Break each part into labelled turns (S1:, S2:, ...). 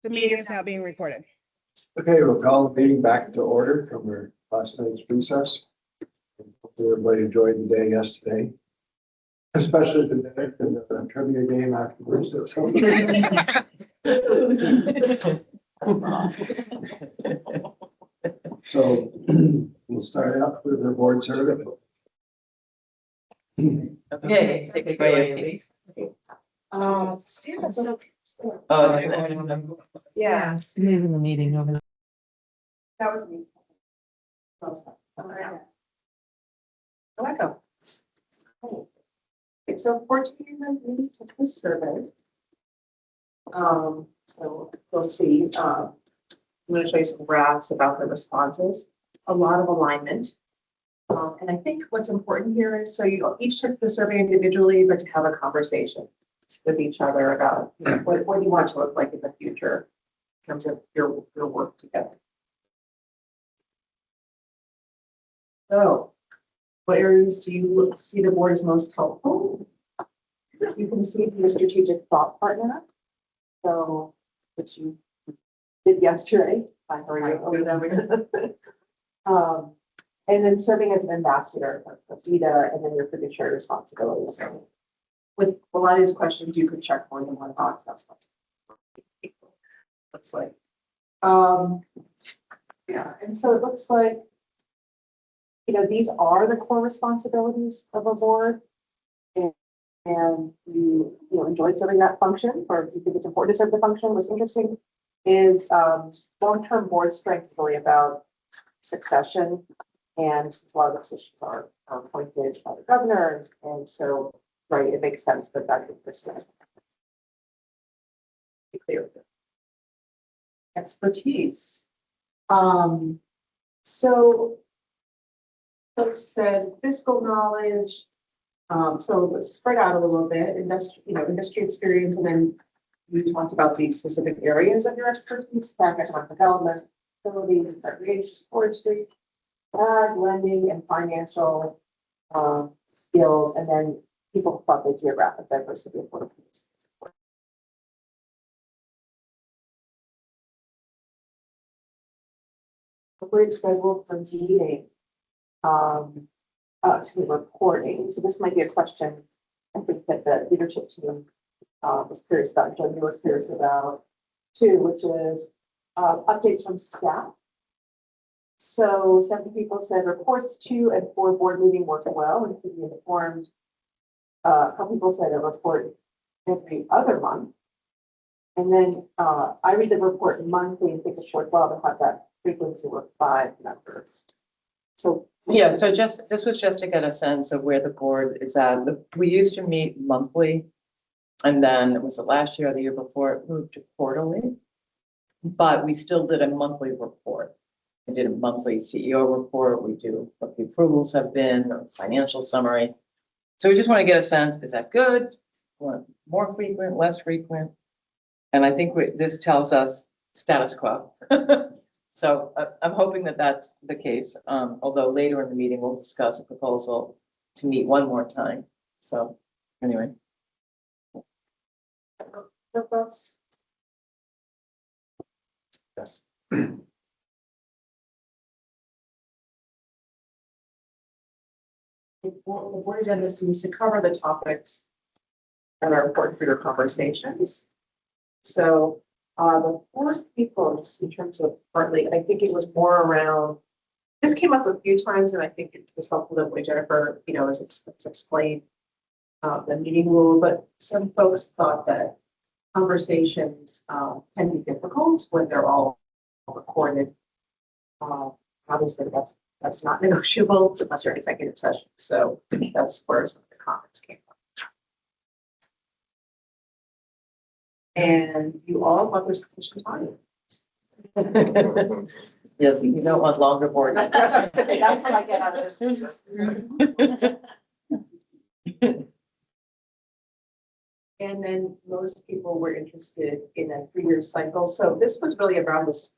S1: The meeting is now being recorded.
S2: Okay, we'll call the meeting back to order from our last night's recess. Hopefully everybody enjoyed the day yesterday, especially the trivia game afterwards. So we'll start out with the board survey.
S3: Okay, take it away, please.
S1: Yeah.
S3: He's in the meeting over there.
S1: That was me. Echo. So 14 minutes took this survey. So we'll see. I'm going to show you some graphs about the responses. A lot of alignment. And I think what's important here is so you each took the survey individually, but to have a conversation with each other about what do you want to look like in the future in terms of your work together. So, what areas do you see the board as most helpful? You can see the strategic thought partner. So, which you did yesterday. I already and then serving as an ambassador of VEDA, and then your fiduciary responsibilities. So with a lot of these questions, you could check more than one box. That's what looks like. Yeah, and so it looks like, these are the core responsibilities of a board, and you enjoyed serving that function, or if you think it's important to serve the function. What's interesting is long-term board strength is really about succession. And since a lot of the positions are appointed by the governor, and so, right, it makes sense that that could persist. Be clear. Expertise. So folks said fiscal knowledge. So let's spread out a little bit. Industry experience, and then we talked about these specific areas of your expertise: economic development, facilities, recreation, forestry, ag, lending, and financial skills, and then people thought the geographic diversity of workforce. Hopefully scheduled for meeting, reporting. So this might be a question I think that the leadership team was curious about, Joe was curious about too, which is updates from staff. So 7 people said reports to and for board meeting worked well and could be informed. A couple people said a report every other month. And then I read the report monthly and think it's worthwhile to have that frequency with 5 members. So
S3: Yeah, so this was just to get a sense of where the board is at. We used to meet monthly, and then it was the last year or the year before it moved to quarterly, but we still did a monthly report. We did a monthly CEO report. We do what the approvals have been, or financial summary. So we just want to get a sense, is that good? More frequent, less frequent? And I think this tells us status quo. So I'm hoping that that's the case. Although later in the meeting, we'll discuss a proposal to meet one more time. So anyway.
S2: Yes.
S1: The board agenda seems to cover the topics that are important for your conversations. So the 4 people, just in terms of partly, I think it was more around, this came up a few times, and I think it was helpful that way Jennifer, as it's explained the meeting rule, but some folks thought that conversations can be difficult when they're all recorded. Obviously, that's not negotiable unless you're in executive session. So that's where some of the comments came from. And you all want their sufficient time.
S3: Yeah, you don't want longer board.
S1: That's what I get out of this. And then most people were interested in a 3-year cycle. So this was really around this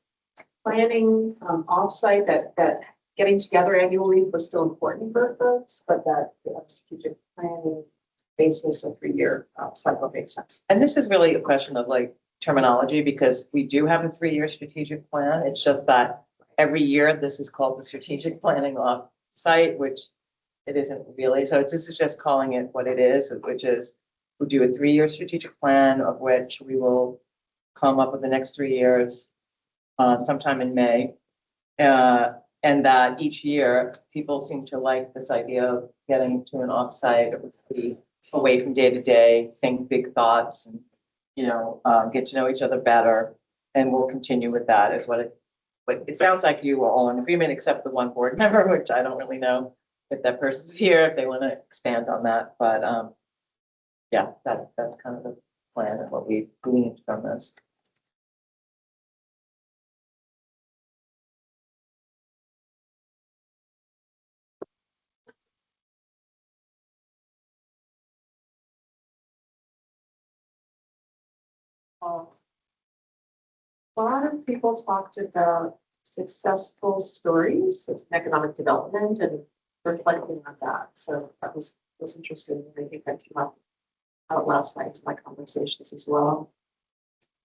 S1: planning offsite that getting together annually was still important for folks, but that strategic planning basis of 3-year cycle makes sense.
S3: And this is really a question of like, terminology because we do have a 3-year strategic plan. It's just that every year this is called the strategic planning off site, which it isn't really. So this is just calling it what it is, which is we do a 3-year strategic plan of which we will come up with the next 3 years sometime in May. And that each year people seem to like this idea of getting to an offsite, be away from day to day, think big thoughts and, get to know each other better. And we'll continue with that is what it sounds like you are all in agreement, except the one board member, which I don't really know if that person's here, if they want to expand on that. But yeah, that's kind of the plan and what we've gleaned from this.
S1: A lot of people talked about successful stories of economic development and reflecting on that. So that was interesting. And I think that came up out last night in my conversations as well.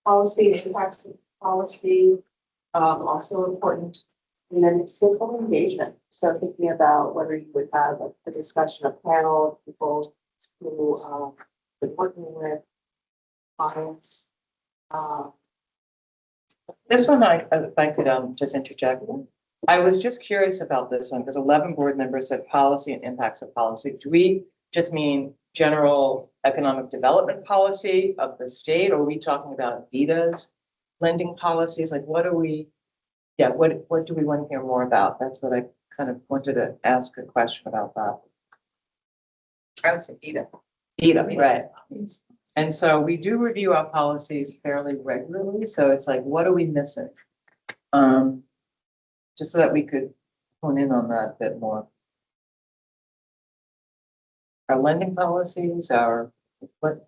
S1: Policy, impacts of policy, also important. And then stakeholder engagement. So thinking about whether you would have a discussion, a panel of people who been working with clients.
S3: This one, if I could just interject. I was just curious about this one because 11 board members said policy and impacts of policy. Do we just mean general economic development policy of the state? Or are we talking about VEDA's lending policies? Like what do we do we want to hear more about? That's what I kind of wanted to ask a question about that.
S4: I would say VEDA.
S3: VEDA, right. And so we do review our policies fairly regularly. So it's like, what are we missing? Just so that we could hone in on that a bit more. Our lending policies, what?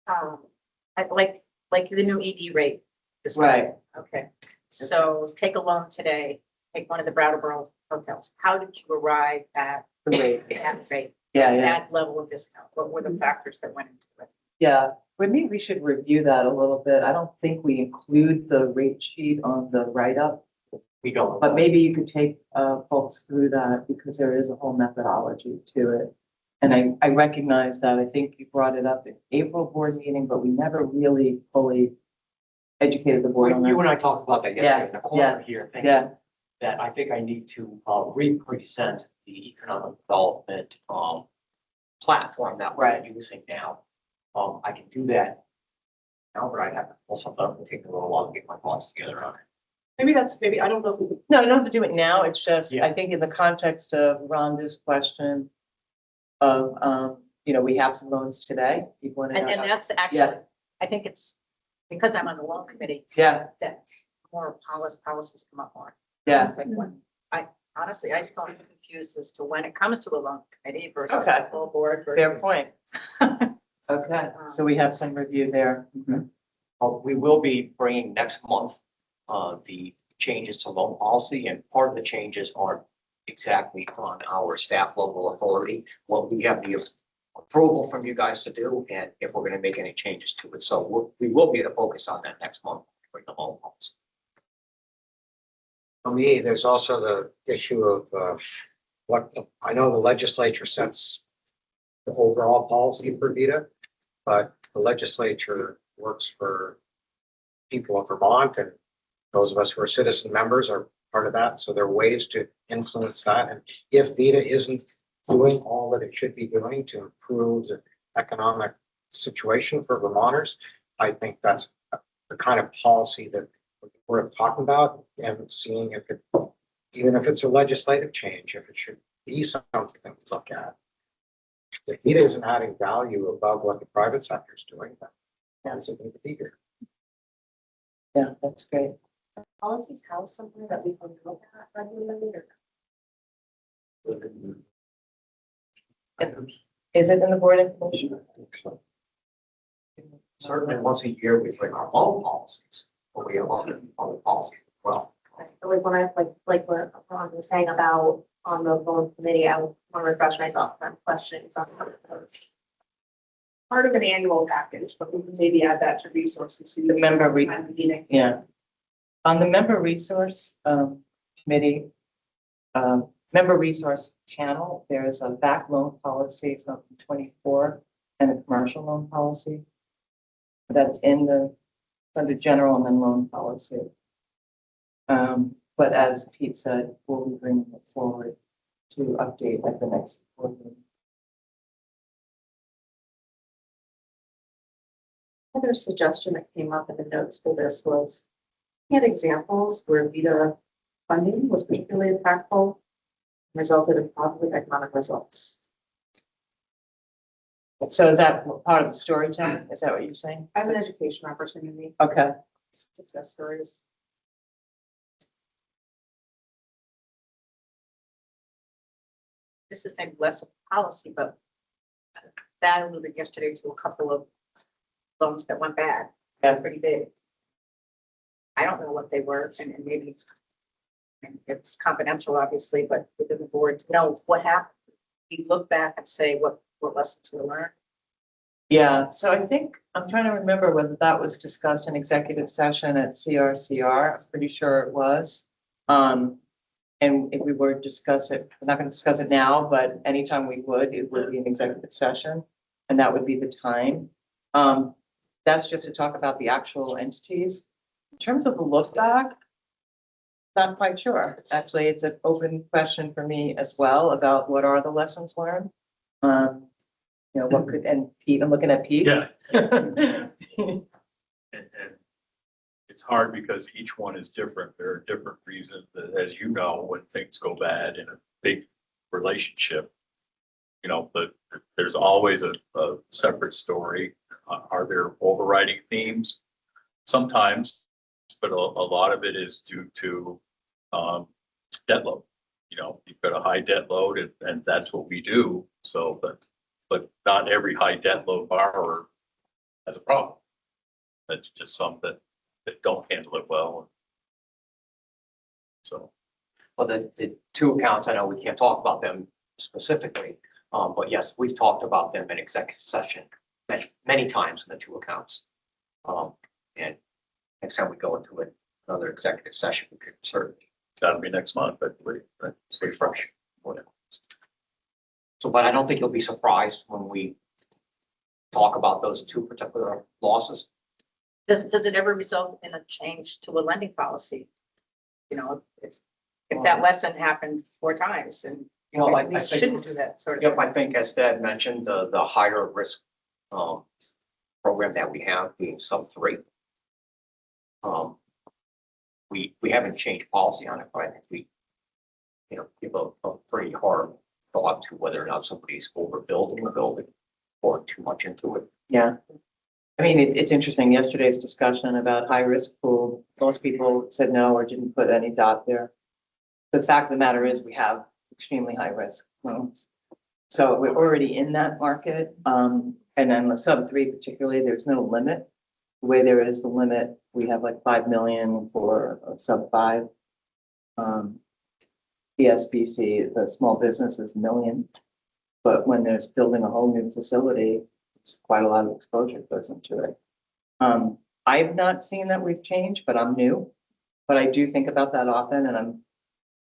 S4: I like the new ED rate.
S3: Right.
S4: Okay, so take a loan today, take one of the Brattleboro hotels. How did you arrive at
S3: Great.
S4: that rate,
S3: Yeah.
S4: that level of discount? What were the factors that went into it?
S3: Yeah, maybe we should review that a little bit. I don't think we include the rate sheet on the write-up,
S5: We don't.
S3: but maybe you could take folks through that because there is a whole methodology to it. And I recognize that. I think you brought it up in April board meeting, but we never really fully educated the board on
S5: You
S3: that.
S5: and I talked about that yesterday in the corner here. thinking
S3: Yeah,
S5: That I think I need to represent the economic development platform that we're
S3: Right.
S5: using now. I can do that now, but I'd have to pull something up and take a little while to get my thoughts together on it.
S1: Maybe I don't know if we
S3: no, you don't have to do it now. It's just,
S5: Yeah.
S3: I think in the context of Rhonda's question of, we have some loans today. You want to
S4: And
S3: know.
S4: that's
S3: Yeah.
S4: actually, I think it's because I'm on the loan committee.
S3: Yeah,
S4: That more policies come up more.
S3: yeah.
S4: It's like when, honestly, I still am confused as to when it comes to a loan committee versus the
S3: Okay.
S4: full board
S3: Fair
S4: versus.
S3: point. Okay, so we have some review there.
S5: We will be bringing next month the changes to loan policy, and part of the changes aren't exactly on our staff level authority. What we have the approval from you guys to do, and if we're going to make any changes to it. So we will be to focus on that next month for the loan policy.
S6: For me, there's also the issue of I know the legislature sets the overall policy for VEDA, but the legislature works for people of Vermont, and those of us who are citizen members are part of that. So there are ways to influence that. And if VEDA isn't doing all that it should be doing to improve the economic situation for Vermonters, I think that's the kind of policy that we're talking about, and seeing if it, even if it's a legislative change, if it should be something that we look at. If VEDA isn't adding value above what the private sector is doing, then it need to be here.
S3: Yeah, that's great.
S1: policies have something that we can look at regularly or?
S3: Is it in the board information?
S2: I think so.
S5: Certainly, once a year, we bring our loan policies, but we have other policies as well.
S7: Like when I, like what Ron was saying about on the loan committee, I want to refresh myself on questions on
S1: part of an annual package, but we can maybe add that to resources. So you
S3: The member re-
S1: can find the meeting.
S3: Yeah. On the member resource committee, member resource channel, there's a back loan policy from 24 and a commercial loan policy. That's in the, under general and then loan policy. But as Pete said, we'll be bringing it forward to update at the next board meeting.
S1: Another suggestion that came up in the notes for this was, we had examples where VEDA funding was particularly impactful, resulted in positive economic results.
S3: So is that part of the storytelling? Is that what you're saying?
S1: As an education opportunity,
S3: Okay.
S1: success stories.
S4: This is maybe less of a policy, but that alluded yesterday to a couple of loans that went bad,
S3: Yeah.
S4: pretty big. I don't know what they were, and maybe and it's confidential, obviously, but within the board to know what happened. You look back and say what lessons were learned.
S3: Yeah, so I think, I'm trying to remember whether that was discussed in executive session at CRCR. I'm pretty sure it was. And if we were to discuss it, we're not going to discuss it now, but anytime we would, it would be an executive session. And that would be the time. That's just to talk about the actual entities. In terms of the look back, not quite sure. Actually, it's an open question for me as well about what are the lessons learned. You know, what could, and Pete, I'm looking at Pete.
S8: Yeah. And it's hard because each one is different. There are different reasons that, as you know, when things go bad in a big relationship, you know, but there's always a separate story. Are there overriding themes? Sometimes, but a lot of it is due to debt load. You know, you've got a high debt load and that's what we do. So, but not every high debt load borrower has a problem. That's just some that don't handle it well. So,
S5: Well, the two accounts, I know we can't talk about them specifically, but yes, we've talked about them in executive session many times in the two accounts. And next time we go into another executive session, we could certainly
S8: that'll be next month, but
S5: refresh. So, but I don't think you'll be surprised when we talk about those two particular losses.
S4: Does it ever result in a change to a lending policy? You know, if that lesson happened 4 times and
S5: You know,
S4: we
S5: I
S4: shouldn't
S5: think,
S4: do that sort of.
S5: yep, I think as Dad mentioned, the higher risk program that we have being sub 3. We haven't changed policy on it, but I think we, you know, give a pretty hard thought to whether or not somebody's overbuilding the building or too much into it.
S3: Yeah. I mean, it's interesting. Yesterday's discussion about high risk pool, most people said no or didn't put any dot there. The fact of the matter is we have extremely high risk loans. So we're already in that market. And then the sub 3 particularly, there's no limit. The way there is the limit, we have like 5 million for a sub 5. PSBC, the small business is 1 million. But when there's building a whole new facility, it's quite a lot of exposure goes into it. I've not seen that we've changed, but I'm new. But I do think about that often, and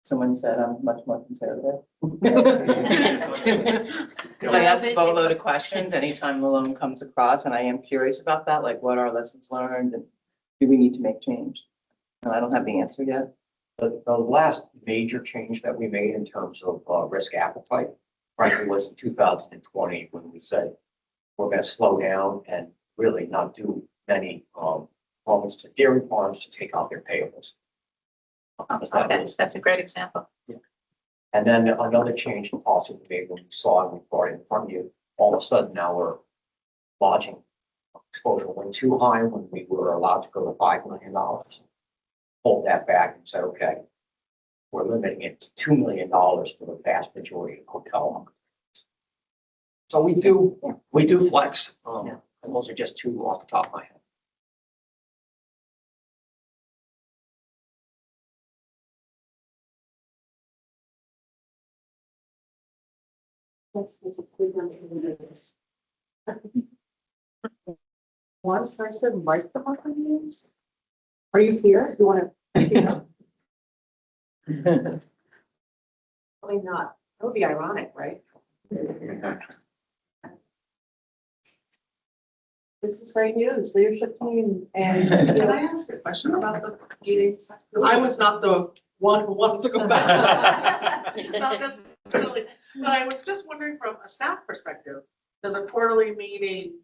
S3: someone said I'm much more conservative. Because I ask a boatload of questions anytime the loan comes across, and I am curious about that, like what are lessons learned and do we need to make change? And I don't have the answer yet.
S5: The last major change that we made in terms of risk appetite, frankly, was in 2020 when we said we're going to slow down and really not do many loans to dairy farms to take out their payables.
S4: Okay, that's a great example.
S5: And then another change in policy we made when we saw and we brought it in front of you, all of a sudden now we're lodging exposure went too high when we were allowed to go to $5 million. Pulled that back and said, okay, we're limiting it to $2 million for the vast majority of hotel loans. So we do flex. And those are just two off the top of my head.
S1: One person like the monthly meetings? Are you here? You want to? Probably not. That would be ironic, right? This is great news, leadership team and.
S9: Can I ask a question about the meetings? I was not the one who wanted to go back. Not necessarily, but I was just wondering from a staff perspective, does a quarterly meeting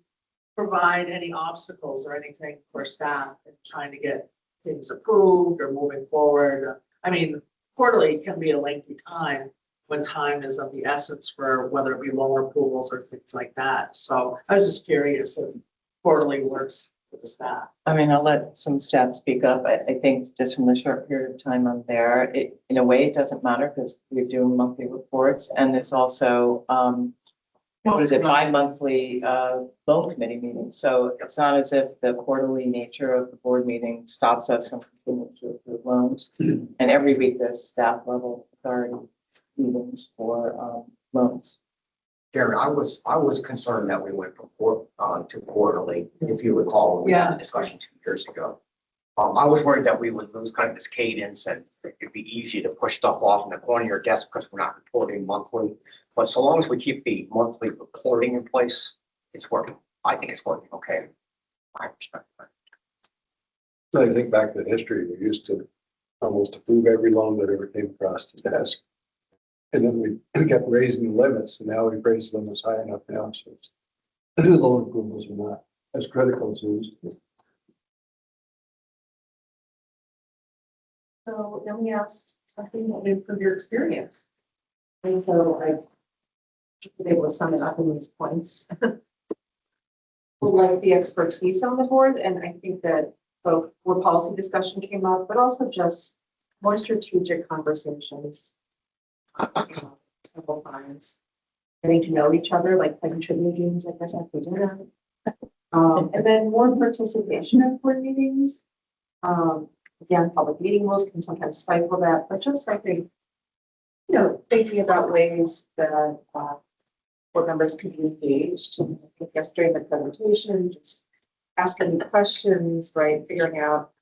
S9: provide any obstacles or anything for staff in trying to get things approved or moving forward? I mean, quarterly can be a lengthy time when time is of the essence for whether it be loan approvals or things like that. So I was just curious if quarterly works for the staff.
S3: I mean, I'll let some staff speak up. I think just from the short period of time I'm there, it, in a way, it doesn't matter because we're doing monthly reports and it's also, what is it, bi-monthly, loan committee meetings. So it's not as if the quarterly nature of the board meeting stops us from continuing to approve loans. And every week there's staff level authority meetings for, loans.
S5: Jerry, I was concerned that we went from to quarterly, if you recall, we had a discussion 2 years ago. I was worried that we would lose kind of this cadence and it'd be easy to push stuff off in the corner of your desk because we're not reporting monthly. But so long as we keep the monthly reporting in place, it's working. I think it's working okay. My perspective.
S2: I think back to the history, we used to almost approve every loan that ever came across the desk. And then we kept raising the limits, and now we've raised the limits high enough now, so the loan approvals are not as critical as these.
S1: So then we asked something that would improve your experience. And so I just been able to sum it up in these points. Would like the expertise on the board, and I think that both more policy discussion came up, but also just more strategic conversations. Several times. Getting to know each other, like playing trivia games, I guess after dinner. And then more participation at board meetings. Again, public meeting rules can sometimes stifle that, but just I think, thinking about ways that board members can be engaged. And I guess during the presentation, just asking questions, right, figuring out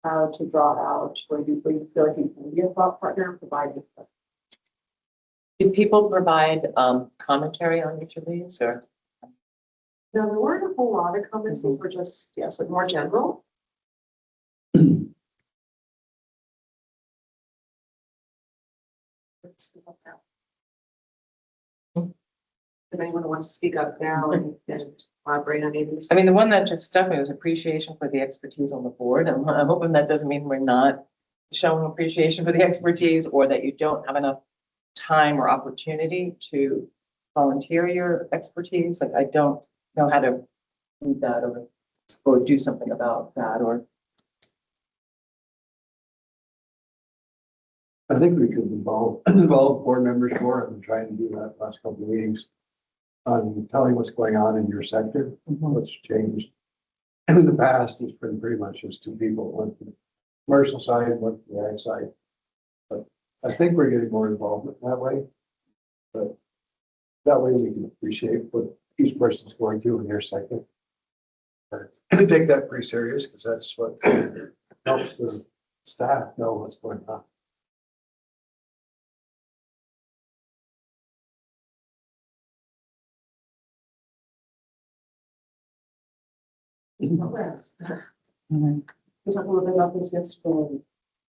S1: how to draw out where you feel like you can be a thought partner, providing.
S3: Do people provide, commentary on each of these or?
S1: No, there weren't a whole lot of comments. These were just, yes, more general. If anyone wants to speak up now and elaborate on any of these.
S3: I mean, the one that just struck me was appreciation for the expertise on the board. I'm hoping that doesn't mean we're not showing appreciation for the expertise or that you don't have enough time or opportunity to volunteer your expertise. Like, I don't know how to read that or do something about that or.
S2: I think we could involve board members more. I've been trying to do that last couple of meetings on telling what's going on in your sector, what's changed. And in the past, it's been pretty much just two people, one from the commercial side, one from the ag side. But I think we're getting more involvement that way. But that way we can appreciate what each person's going through in their sector. And take that pretty serious because that's what helps the staff know what's going on.
S1: Progress. We talked a little bit about this yesterday.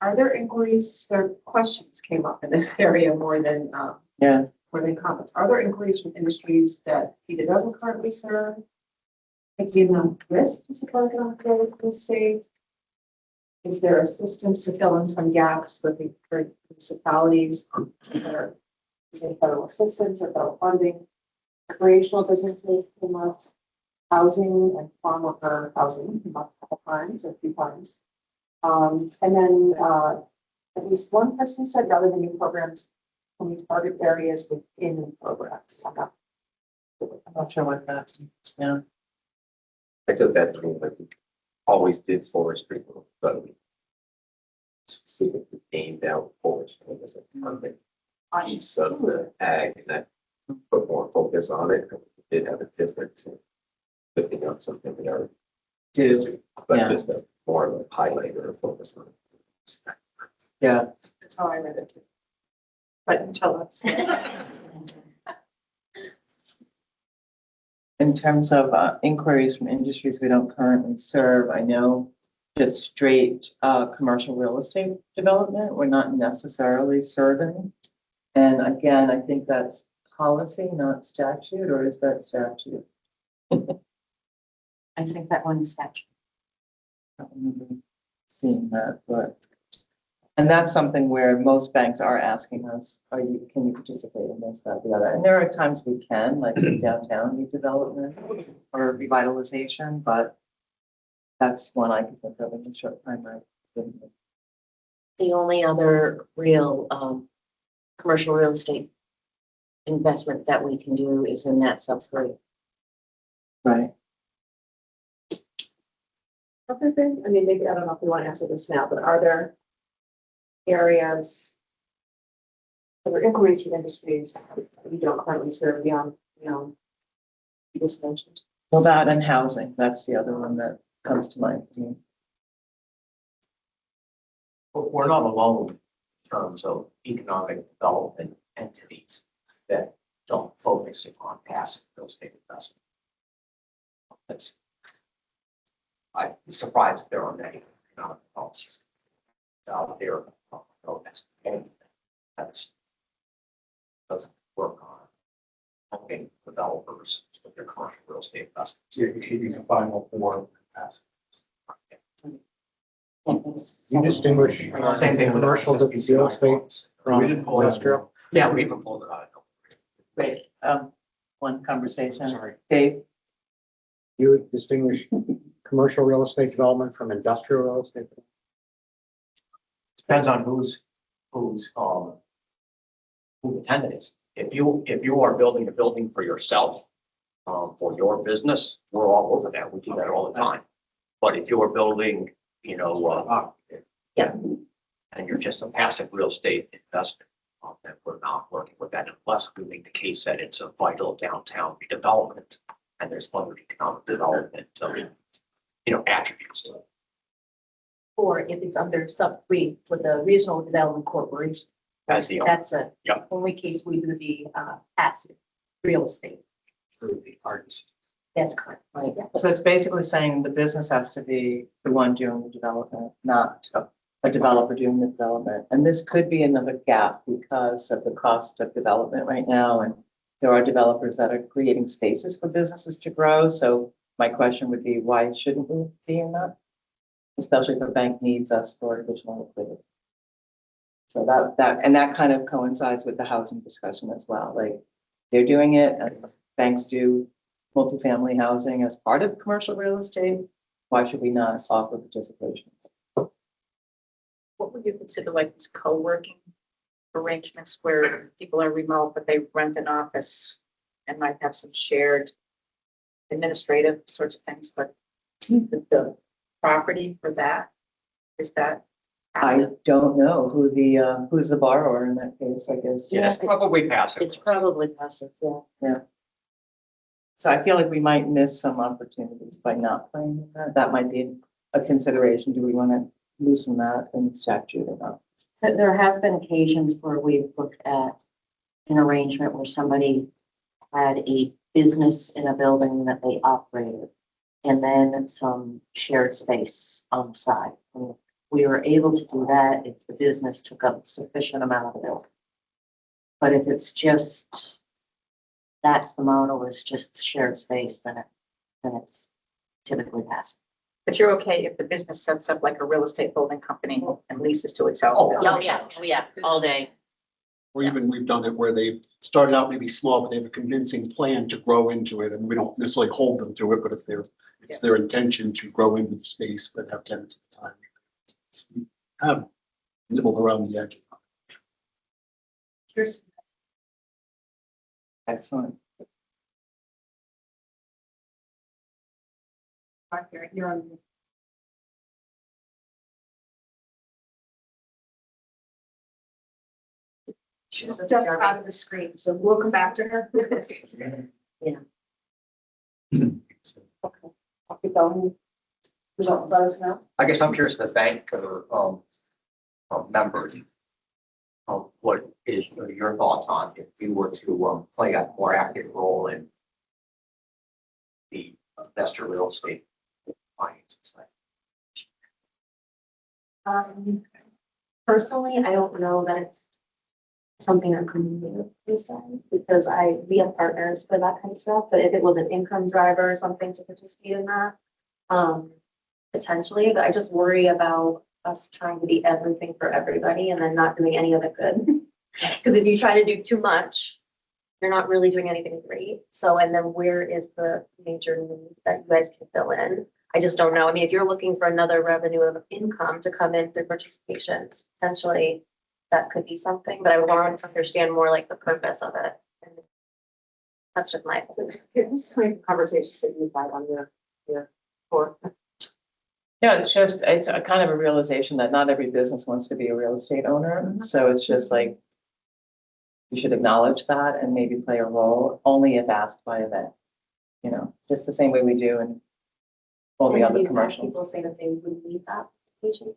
S1: Are there inquiries, questions came up in this area more than comments? Are there inquiries from industries that VEDA doesn't currently serve? Taking on risk to support economic state? Is there assistance to fill in some gaps with the municipalities that are using federal assistance or federal funding? Recreational businesses came up. Housing and farm worker housing came up a couple times or a few times. And then at least one person said rather than new programs, can we target areas within programs? I'm
S3: not sure what that is now.
S10: I took that to mean like you always did forestry, but we specifically aimed out forestry as a target piece of the ag, and that put more focus on it. We did have a difference in lifting up something we already
S3: Do,
S10: do, but
S3: yeah.
S10: just a more of a highlight or a focus on it.
S3: yeah.
S1: That's how I read it too. But tell us.
S3: In terms of inquiries from industries we don't currently serve, I know just straight commercial real estate development, we're not necessarily serving. And again, I think that's policy, not statute, or is that statute?
S7: I think that one is statute.
S3: I don't remember seeing that, but. And that's something where most banks are asking us, can you participate in this, that, the other? And there are times we can, like in downtown redevelopment or revitalization, but that's one I can think of in the short time I didn't.
S7: The only other real commercial real estate investment that we can do is in that sub three.
S3: Right.
S1: Other thing, I mean, maybe, I don't know if you want to answer this now, but are there areas, are there inquiries from industries that you don't currently serve beyond, you just mentioned?
S3: Well, that and housing, that's the other one that comes to mind.
S5: But we're not alone in terms of economic development entities that don't focus on passive real estate investment. That's, I'd be surprised if there are many economic developers out there. That's doesn't work on helping developers with their commercial real estate investments.
S2: You're keeping the final form passive.
S6: You distinguish
S5: Same thing with
S6: commercial real estate from industrial?
S5: Yeah, we even pulled it out.
S3: Great, one conversation.
S6: Sorry.
S3: Dave,
S6: You distinguish commercial real estate development from industrial real estate?
S5: Depends on who the tenant is. If you are building a building for yourself, for your business, we're all over that. We do that all the time. But if you are building, and you're just a passive real estate investment, then we're not working with that unless we make the case that it's a vital downtown redevelopment and there's other economic development, attributes to it.
S7: Or if it's under sub three for the regional development corporation.
S5: As the owner.
S7: That's a
S5: Yep.
S7: only case we do the passive real estate.
S6: Through the artist.
S7: That's correct. Right.
S3: so it's basically saying the business has to be the one doing the development, not a developer doing the development. And this could be another gap because of the cost of development right now. And there are developers that are creating spaces for businesses to grow. So my question would be, why shouldn't we be in that? Especially if the bank needs us for additional liquidity. So that kind of coincides with the housing discussion as well. Like they're doing it, and banks do multifamily housing as part of commercial real estate. Why should we not offer participation?
S4: What would you consider like these co-working arrangements where people are remote, but they rent an office and might have some shared administrative sorts of things, but the property for that, is that
S3: I
S4: passive?
S3: don't know who's the borrower in that case, I guess.
S5: Yeah, it's probably passive.
S7: It's probably passive, yeah.
S3: So I feel like we might miss some opportunities by not playing in that. That might be a consideration. Do we want to loosen that in statute or not?
S7: But there have been occasions where we've looked at an arrangement where somebody had a business in a building that they operated and then some shared space on the side. And we were able to do that if the business took up a sufficient amount of the building. But if it's just, that's the model, is just shared space, then it's typically passive.
S4: But you're okay if the business sets up like a real estate holding company and leases to itself?
S5: Oh,
S7: Yeah, all day.
S11: Or even we've done it where they've started out maybe small, but they have a convincing plan to grow into it. And we don't necessarily hold them to it, but if it's their intention to grow into the space, but have tenants at the time. We have nibbled around the edge.
S1: Here's,
S3: Excellent.
S1: you're on.
S4: She stepped out of the screen, so we'll come back to her.
S1: I'll keep going. Let us know.
S5: I guess I'm curious, the bank or, members. What is your thoughts on if you were to, play a more active role in the investor real estate finance side?
S12: Personally, I don't know that it's something I'm comfortable with, because we have partners for that kind of stuff, but if it was an income driver or something to participate in that, potentially, but I just worry about us trying to be everything for everybody and then not doing any of it good. Because if you try to do too much, you're not really doing anything great. So, and then where is the major need that you guys can fill in? I just don't know. I mean, if you're looking for another revenue of income to come in through participation, potentially that could be something, but I want to understand more like the purpose of it. And that's just my opinion.
S1: It's kind of conversations that you've had on your board.
S3: Yeah, it's a kind of a realization that not every business wants to be a real estate owner. So it's just like, you should acknowledge that and maybe play a role only if asked by event. Just the same way we do in all the
S12: And
S3: other
S12: you've had
S3: commercial.
S12: people say that they would need that participation.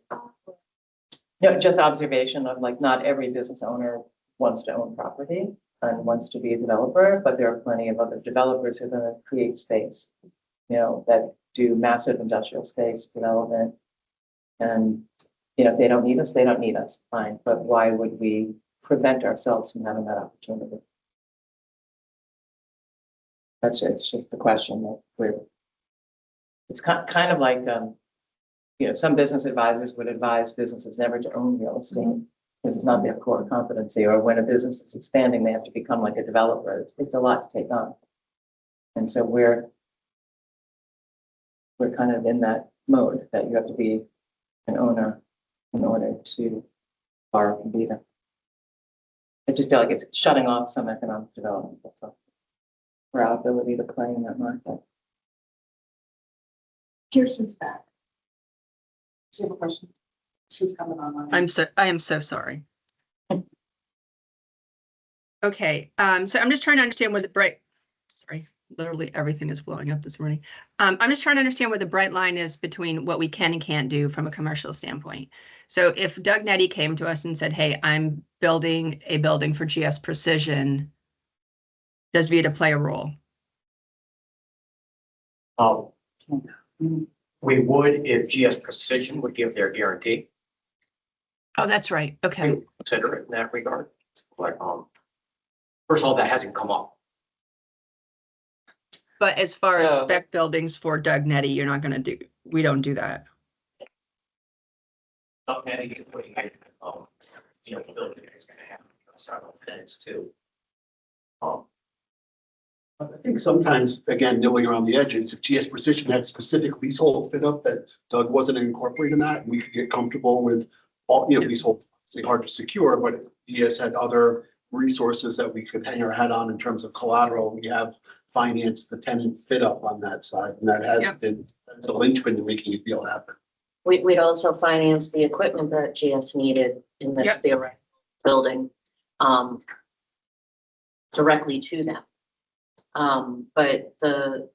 S3: No, just observation of like, not every business owner wants to own property and wants to be a developer, but there are plenty of other developers who are gonna create space, that do massive industrial space development. And, if they don't need us, they don't need us, fine, but why would we prevent ourselves from having that opportunity? It's just the question that it's kind of like, some business advisors would advise businesses never to own real estate because it's not their core competency, or when a business is expanding, they have to become like a developer. It's a lot to take on. And so we're kind of in that mode that you have to be an owner in order to borrow from VEDA. I just feel like it's shutting off some economic development. That's all. For our ability to play in that market.
S1: Kirsten's back. Do you have a question? She's coming online.
S13: I am so sorry. Okay, so I'm just trying to understand where sorry, literally everything is blowing up this morning. I'm just trying to understand where the bright line is between what we can and can't do from a commercial standpoint. So if Doug Nettie came to us and said, hey, I'm building a building for GS Precision, does VEDA play a role?
S5: We would if GS Precision would give their guarantee.
S13: Oh, that's right. Okay.
S5: We consider it in that regard. But first of all, that hasn't come up.
S13: But as far as
S3: So-
S13: spec buildings for Doug Nettie, we don't do that.
S5: And he's putting, the building is going to have several tenants too.
S11: I think sometimes, again, nibbling around the edges, if GS Precision had specific leasehold fit up that Doug wasn't incorporating that, and we could get comfortable with all, leasehold, it's hard to secure, but if GS had other resources that we could hang our hat on in terms of collateral, we have financed the tenant fit up on that side, and that has been the linchpin to making a deal happen.
S7: We'd also finance the equipment that GS needed in this theoretical building, directly to them. But the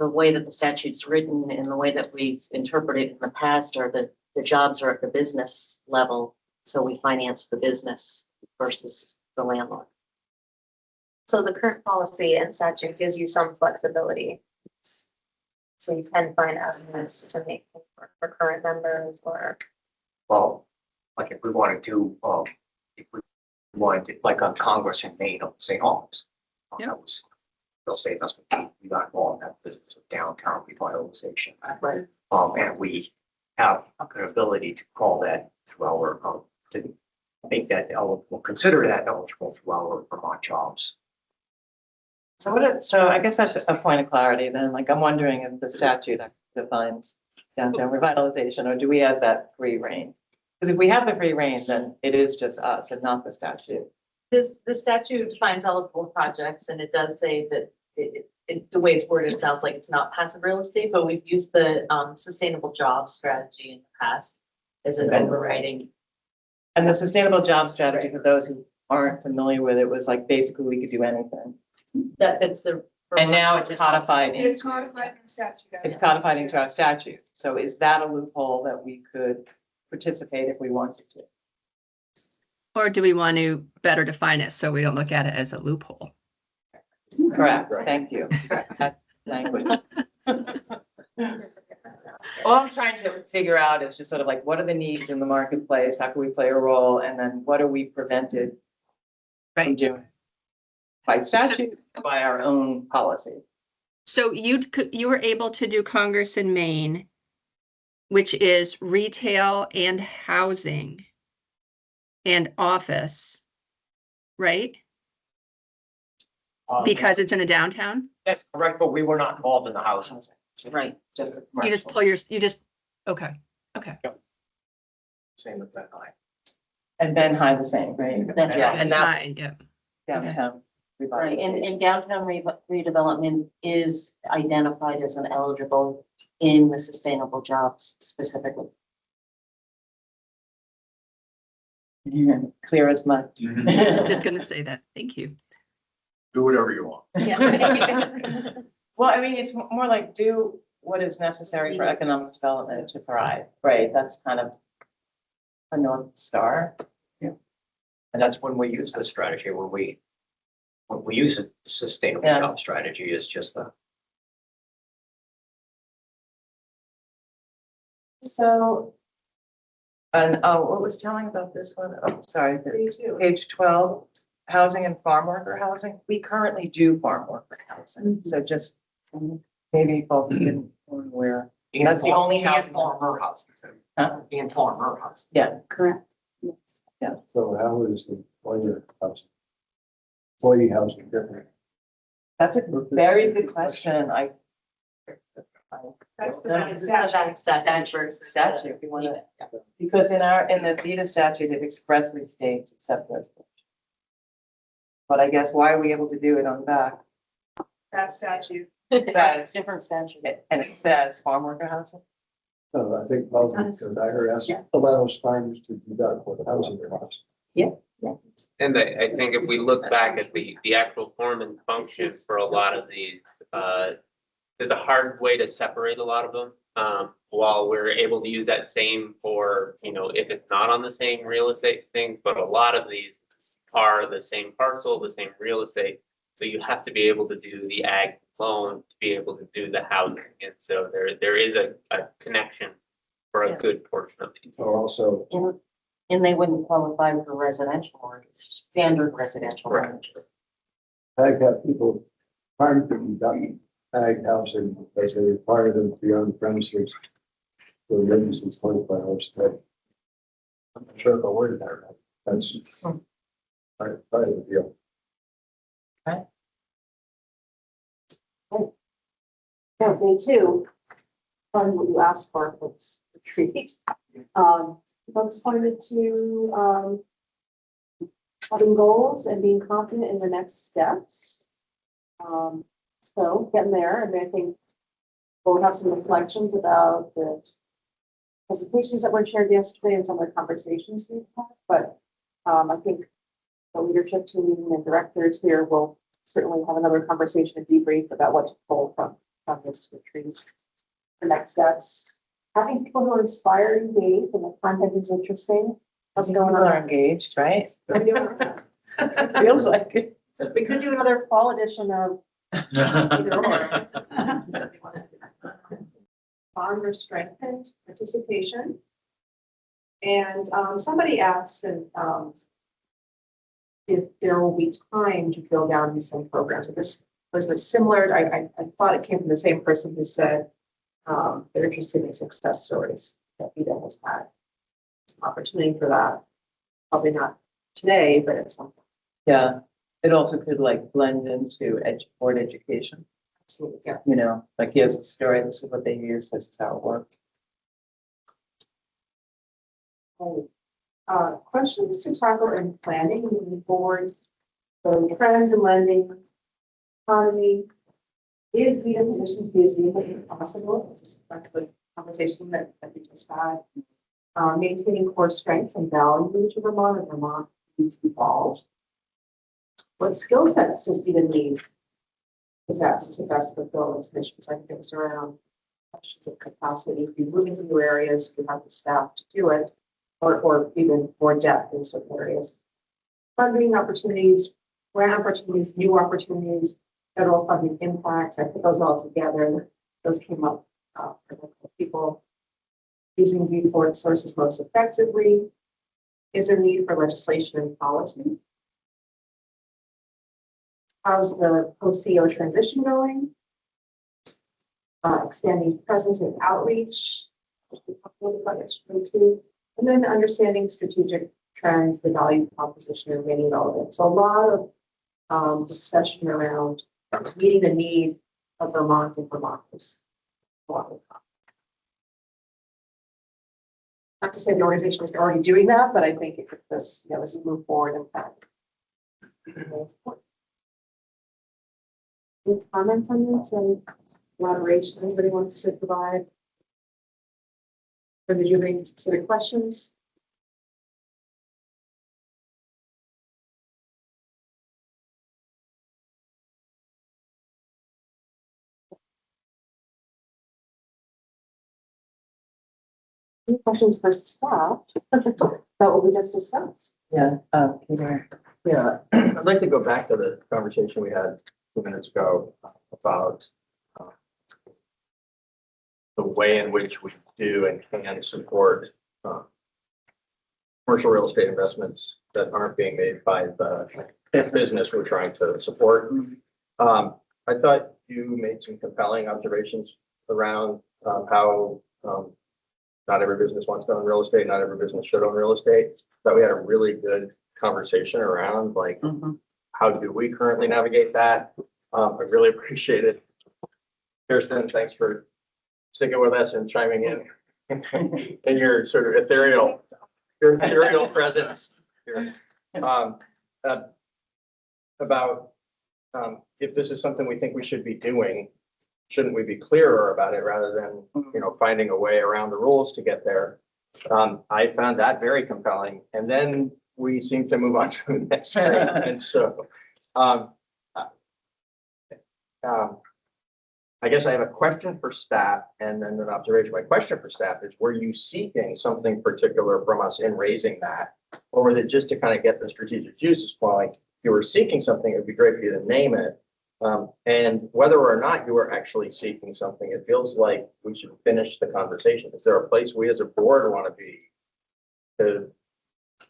S7: way that the statute's written and the way that we've interpreted in the past are that the jobs are at the business level. So we finance the business versus the landlord.
S12: So the current policy and statute gives you some flexibility. So you can find avenues to make for current members or.
S5: Well, like if we wanted to, like on Congress in Maine, St. Albans. That was, they'll say that's what we got involved in that business of downtown revitalization.
S12: Right.
S5: And we have an ability to call that through our, to make that eligible, consider that eligible through our Vermont jobs.
S3: So I guess that's a point of clarity then, like I'm wondering if the statute defines downtown revitalization, or do we have that free reign? Because if we have the free reign, then it is just us and not the statute.
S14: The statute defines eligible projects, and it does say that the way it's worded, it sounds like it's not passive real estate, but we've used the sustainable jobs strategy in the past as an overriding.
S3: And the sustainable job strategy for those who aren't familiar with it, was like basically we could do anything.
S14: That fits the.
S3: And now it's codified.
S1: It's codified in statute.
S3: It's codified into our statute. So is that a loophole that we could participate if we wanted to?
S13: Or do we want to better define it so we don't look at it as a loophole?
S3: Correct, thank you. That language. All I'm trying to figure out is just sort of like, what are the needs in the marketplace? How can we play a role? And then what are we prevented from doing? By statute, by our own policy.
S13: So you were able to do Congress in Maine, which is retail and housing and office, right? Because it's in a downtown?
S5: That's correct, but we were not involved in the housing.
S3: Right. Just the
S13: You just
S3: commercial.
S13: Okay, okay.
S5: Same with that high.
S3: And then high the same, right?
S7: That's
S3: Yeah,
S7: right.
S3: and that
S13: Fine, yeah.
S3: downtown.
S7: Right,
S3: revitalization.
S7: and downtown redevelopment is identified as an eligible in the sustainable jobs specifically.
S3: Yeah, clear as mud.
S13: I was just gonna say that. Thank you.
S8: Do whatever you want.
S3: Well, I mean, it's more like do what is necessary for economic development to thrive, right? That's kind of a North Star.
S5: And that's when we use the strategy, when we use a sustainable
S3: Yeah.
S5: job strategy is just the.
S3: So. And, what was telling about this one? Oh, sorry, page 12, housing and farm worker housing. We currently do farm worker housing, so just maybe folks didn't aware. That's the only house.
S5: And farmer housing.
S3: Huh?
S5: And farmer housing.
S3: Yeah,
S7: Correct.
S2: So how is the employee housing different?
S3: that's a very good question.
S1: That's
S3: Statute, we want to, because in the VEDA statute, it expressly states except residential. But I guess why are we able to do it on the back?
S1: That statute.
S3: It says,
S7: Different statute.
S3: and it says farm worker housing.
S2: So I think probably because IRS allows farmers to deduct what housing they're housing.
S10: And I think if we look back at the actual form and function for a lot of these, there's a hard way to separate a lot of them. While we're able to use that same for, if it's not on the same real estate things, but a lot of these are the same parcel, the same real estate. So you have to be able to do the ag loan to be able to do the housing. And so there is a connection for a good portion of these.
S2: Or also,
S7: And they wouldn't qualify for residential mortgage, standard residential mortgage.
S2: I've had people farm to deduct ag housing because they require them to be on premises for maybe 25 hours a day. I'm not sure if I worded that right. That's part of the deal.
S1: Yeah, me too. On what you asked for, was retreat. Folks pointed to, having goals and being confident in the next steps. So getting there, and I think we'll have some reflections about the presentations that were shared yesterday and some of the conversations we've had, but, I think the leadership team and directors here will certainly have another conversation and debrief about what to pull from this retreat. The next steps, having people who are inspired, engaged, and the content is interesting. What's going
S3: People are
S1: on?
S3: engaged, right?
S1: I'm doing
S3: It feels like it.
S1: We could do another fall edition of either or. Bond or strengthened participation. And somebody asked if there will be time to drill down into some programs. If this was a similar, I thought it came from the same person who said they're interested in success stories that VEDA has had. Some opportunity for that. Probably not today, but at some point.
S3: Yeah, it also could like blend into board education,
S1: Absolutely, yeah.
S3: like here's a story, this is what they use, this is how it works.
S1: Questions to tackle in planning moving forward. So trends in lending, economy. Is VEDA positioned to be as easy as possible? Just like the conversation that we just had. Maintaining core strengths and values to Vermont, and Vermont needs to evolve. What skill sets does VEDA need possess to best fulfill its missions? I think it's around questions of capacity. If you move into new areas, you have the staff to do it, or even more depth in certain areas. Funding opportunities, grant opportunities, new opportunities, federal funding impacts. I put those all together. Those came up for people using viewport sources most effectively. Is there need for legislation and policy? How's the post-CO transition going? Expanding presence and outreach. And then understanding strategic trends, the value proposition, and remaining relevant. So a lot of discussion around meeting the need of Vermont and Vermonters. Not to say the organization is already doing that, but I think if this, as we move forward, in fact. Any comments on this and elaboration anybody wants to provide? Or did you have any specific questions? Any questions for staff about what we just discussed?
S3: Yeah, Peter.
S15: Yeah, I'd like to go back to the conversation we had 2 minutes ago about the way in which we do and can support commercial real estate investments that aren't being made by the business we're trying to support. I thought you made some compelling observations around how not every business wants to own real estate, not every business should own real estate. That we had a really good conversation around like how do we currently navigate that. I really appreciate it. Kirsten, thanks for sticking with us and chiming in and your sort of ethereal presence here. About if this is something we think we should be doing, shouldn't we be clearer about it rather than, finding a way around the rules to get there? I found that very compelling. And then we seem to move on to the next thing. And so I guess I have a question for staff and then an observation. My question for staff is, were you seeking something particular from us in raising that? Or was it just to kind of get the strategic juices flowing? If you were seeking something, it'd be great for you to name it. And whether or not you were actually seeking something, it feels like we should finish the conversation. Is there a place we as a board want to be to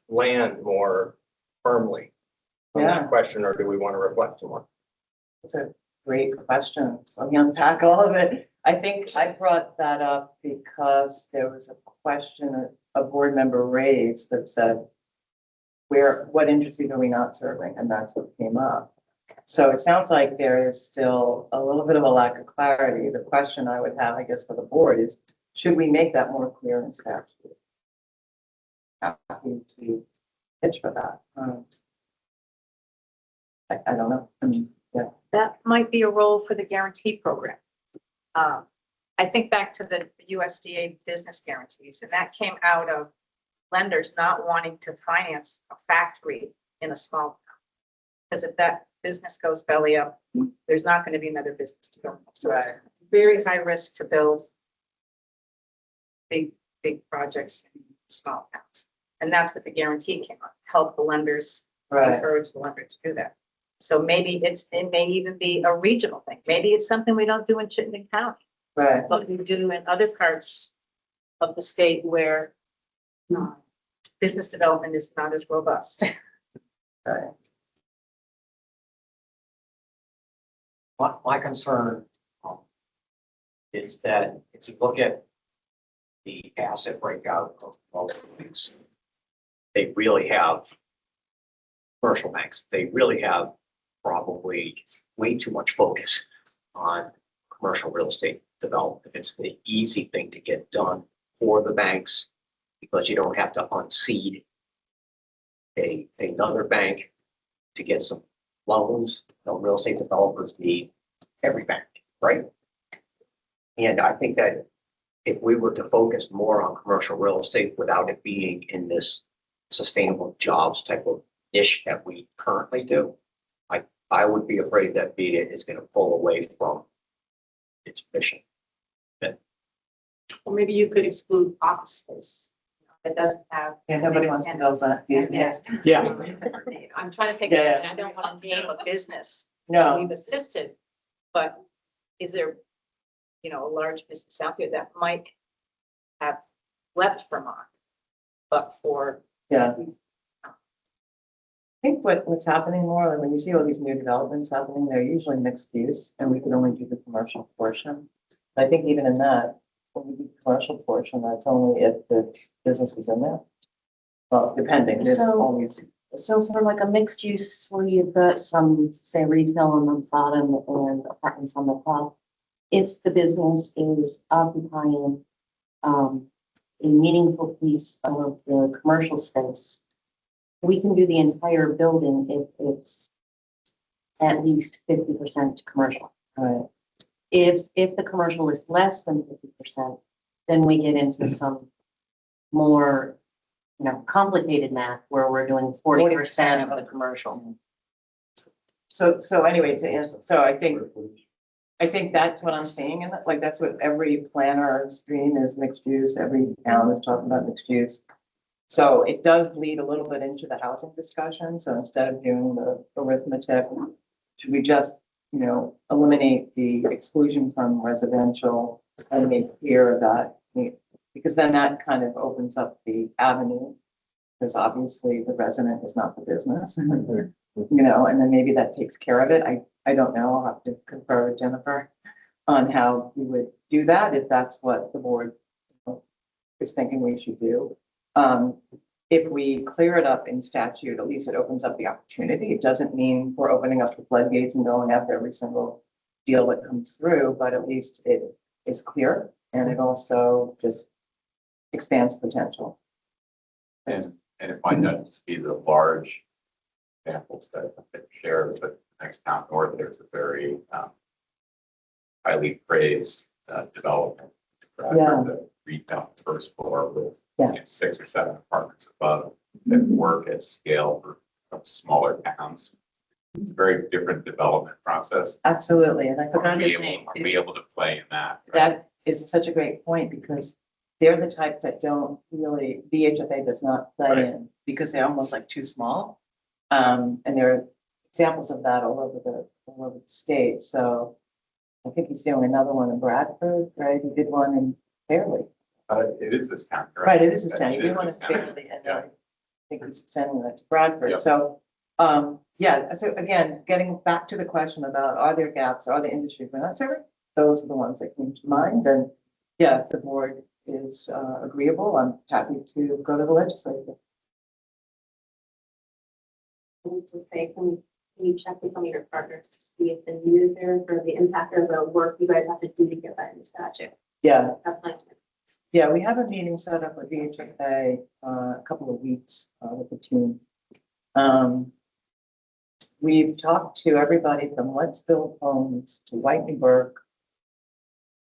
S15: land more firmly on that question, or do we want to reflect some more?
S3: It's a great question. So let me unpack all of it. I think I brought that up because there was a question a board member raised that said, what industries are we not serving? And that's what came up. So it sounds like there is still a little bit of a lack of clarity. The question I would have, I guess, for the board is, should we make that more clear in statute? Happy to pitch for that. I don't know. I mean, yeah.
S4: That might be a role for the guarantee program. I think back to the USDA business guarantees, and that came out of lenders not wanting to finance a factory in a small town. Because if that business goes belly up, there's not going to be another business to go. So it's very high risk to build big projects in small towns. And that's what the guarantee came on, help the lenders, encourage the lender to do that. So maybe it may even be a regional thing. Maybe it's something we don't do in Chittenden County.
S3: Right.
S4: But we do in other parts of the state where business development is not as robust.
S3: Right.
S5: My concern is that if you look at the asset breakout of all the banks, they really have commercial banks. They really have probably way too much focus on commercial real estate development. It's the easy thing to get done for the banks because you don't have to unseed another bank to get some loans. Real estate developers need every bank, right? And I think that if we were to focus more on commercial real estate without it being in this sustainable jobs type of niche that we currently do, I would be afraid that VEDA is gonna pull away from its mission.
S4: Or maybe you could exclude office space. That doesn't have.
S3: Yeah, nobody wants to build that these days.
S11: Yeah.
S4: I'm trying to think,
S3: Yeah.
S4: and I don't want to name a business
S3: No,
S4: we've assisted, but is there, a large business out there that might have left Vermont, but for.
S3: yeah. I think what's happening more, when you see all these new developments happening, they're usually mixed use, and we can only do the commercial portion. I think even in that, when we do the commercial portion, that's only if the business is in there. Well, depending, there's
S7: So-
S3: always,
S7: So for like a mixed use where you've got some, say, retail on the bottom and apartments on the top, if the business is occupying a meaningful piece of the commercial space, we can do the entire building if it's at least 50% commercial.
S3: right,
S7: If the commercial is less than 50%, then we get into some more, complicated math where we're doing 40% of the commercial.
S3: so anyway, to answer, so I think that's what I'm seeing, and like, that's what every planner stream is, mixed use, every town is talking about mixed use. So it does bleed a little bit into the housing discussion, so instead of doing the arithmetic, should we just, eliminate the exclusion from residential and make clear that, because then that kind of opens up the avenue, because obviously the resident is not the business, and then maybe that takes care of it. I don't know, I'll have to confer with Jennifer on how we would do that, if that's what the board is thinking we should do. If we clear it up in statute, at least it opens up the opportunity. It doesn't mean we're opening up the floodgates and going after every single deal that comes through, but at least it is clear, and it also just expands potential.
S8: And it might not just be the large examples that have been shared, but next town north, there's a very highly praised development.
S3: Yeah.
S8: The retail first floor with
S3: Yeah.
S8: 6 or 7 apartments above that work at scale for smaller towns. It's a very different development process.
S3: Absolutely, and I forgot
S8: Are
S3: his name.
S8: we able to play in that? right?
S3: That is such a great point, because they're the types that don't really, VHFA does not play
S8: Right.
S3: in, because they're almost like too small. And there are examples of that all over the state, so I think he's doing another one in Bradford, right? He did one in Fairleigh.
S8: It is this town, correct?
S3: Right, it is his town. He
S8: It
S3: did
S8: is
S3: one in
S8: this town.
S3: Fairleigh, and
S8: Yeah.
S3: I think he's sending that to Bradford.
S8: Yep.
S3: So, yeah, so again, getting back to the question about, are there gaps, are there industries we're not serving? Those are the ones that came to mind, and yeah, if the board is agreeable, I'm happy to go to the legislature.
S12: I need to say, can you check with some of your partners to see if the need is there for the impact of the work you guys have to do to get that in the statute?
S3: Yeah,
S12: That's my.
S3: yeah, we have a meeting set up with VHFA a couple of weeks with the team. We've talked to everybody from Let's Build Homes to Whitney Burke.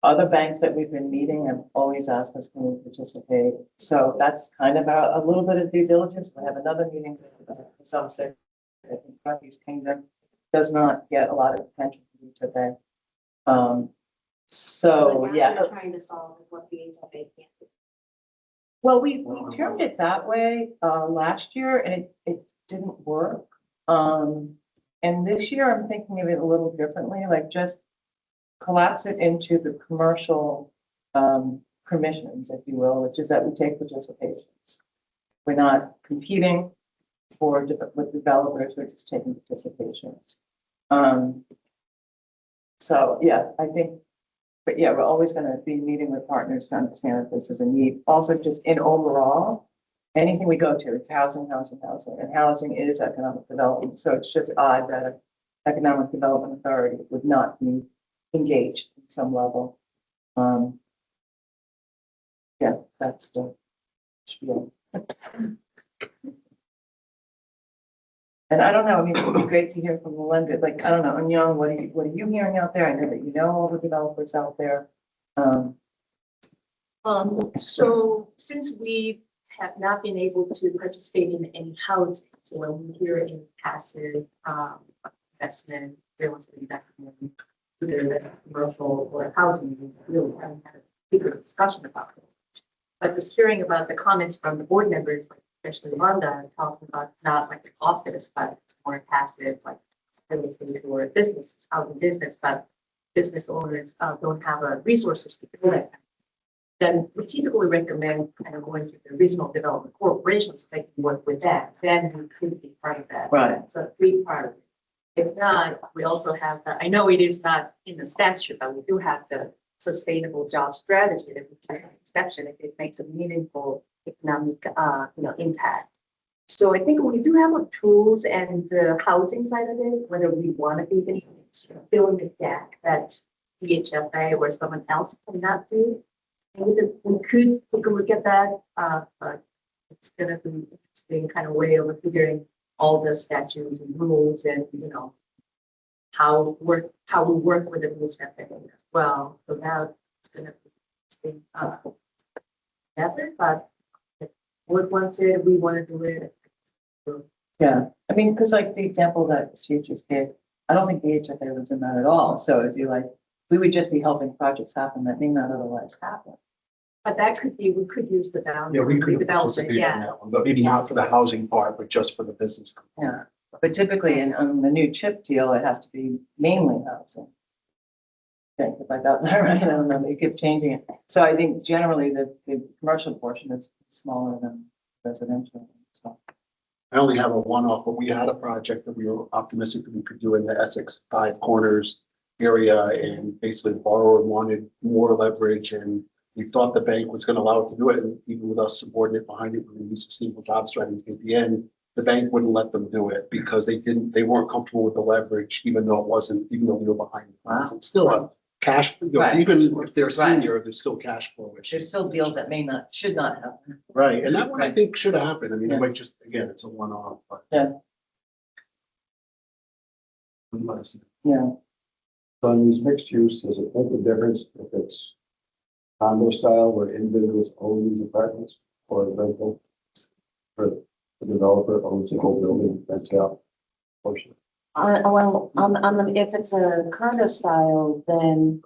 S3: Other banks that we've been meeting have always asked us, can we participate? So that's kind of a little bit of due diligence. We have another meeting with some say, I think Northeast Kingdom does not get a lot of attention from VHFA. So, yeah.
S12: We're trying to solve what the HFA can't do.
S3: Well, we turned it that way last year, and it didn't work. And this year I'm thinking of it a little differently, like just collapse it into the commercial permissions, if you will, which is that we take participations. We're not competing with developers, we're just taking participations. So, yeah, I think, but yeah, we're always going to be meeting with partners to understand that this is a need. Also, just in overall, anything we go to, it's housing, and housing is economic development. So it's just odd that an economic development authority would not be engaged at some level. Yeah, that's the spiel. And I don't know, I mean, it would be great to hear from the lender, like, I don't know, and Young, what are you hearing out there? I know that you know all the developers out there.
S12: So since we have not been able to participate in any housing, so when we hear in passive, investment, real estate investment, either commercial or housing, we really haven't had a bigger discussion about it. But just hearing about the comments from the board members, like especially Rhonda, talking about not like the office, but more passive, like real estate or business, housing business, but business owners don't have resources to do it. Then we typically recommend kind of going to the regional development corporations, they can work with that, then we could be part of that.
S3: Right.
S12: So we part of it. If not, we also have the, I know it is not in the statute, but we do have the sustainable job strategy that we take an exception if it makes a meaningful economic, impact. So I think we do have the tools and the housing side of it, whether we want to be filling the gap that DHFA or someone else cannot do. And we could take a look at that, but it's gonna be an interesting kind of way of figuring all the statutes and rules and, how we work with the rules that they as well. So now it's gonna be interesting, effort, but if board wants it, we want to do it.
S3: Yeah, I mean, because like the example that Steve just gave, I don't think the HFA was in that at all. So if you like, we would just be helping projects happen that may not otherwise happen.
S12: But that could be, we could use the boundary.
S11: Yeah, we could
S12: redevelopment,
S11: participate in
S12: yeah.
S11: that one, but maybe not for the housing part, but just for the business.
S3: Yeah, but typically on the new chip deal, it has to be mainly housing. I think if I got that right, I don't know, they keep changing it. So I think generally the commercial portion is smaller than residential. So.
S11: I only have a one-off, but we had a project that we were optimistic that we could do in the Essex Five Corners area, and basically the borrower wanted more leverage, and we thought the bank was going to allow it to do it, and even with us subordinate behind it, we used a single job strategy. At the end, the bank wouldn't let them do it because they weren't comfortable with the leverage, even though we were behind it.
S3: Wow.
S11: It's still a cash,
S3: Right.
S11: even if they're
S3: Right.
S11: senior, there's still cash flow issues.
S3: There's still deals that should not happen.
S11: Right, and that one I
S3: Right.
S11: think should happen. I mean,
S3: Yeah.
S11: it might just, again, it's a one-off, but.
S3: Yeah.
S11: Let us know.
S3: Yeah.
S2: So on these mixed use, does it make a difference if it's condo style where individuals own these apartments or rental? For the developer owns the whole building, rents out portion.
S7: If it's a condo style, then,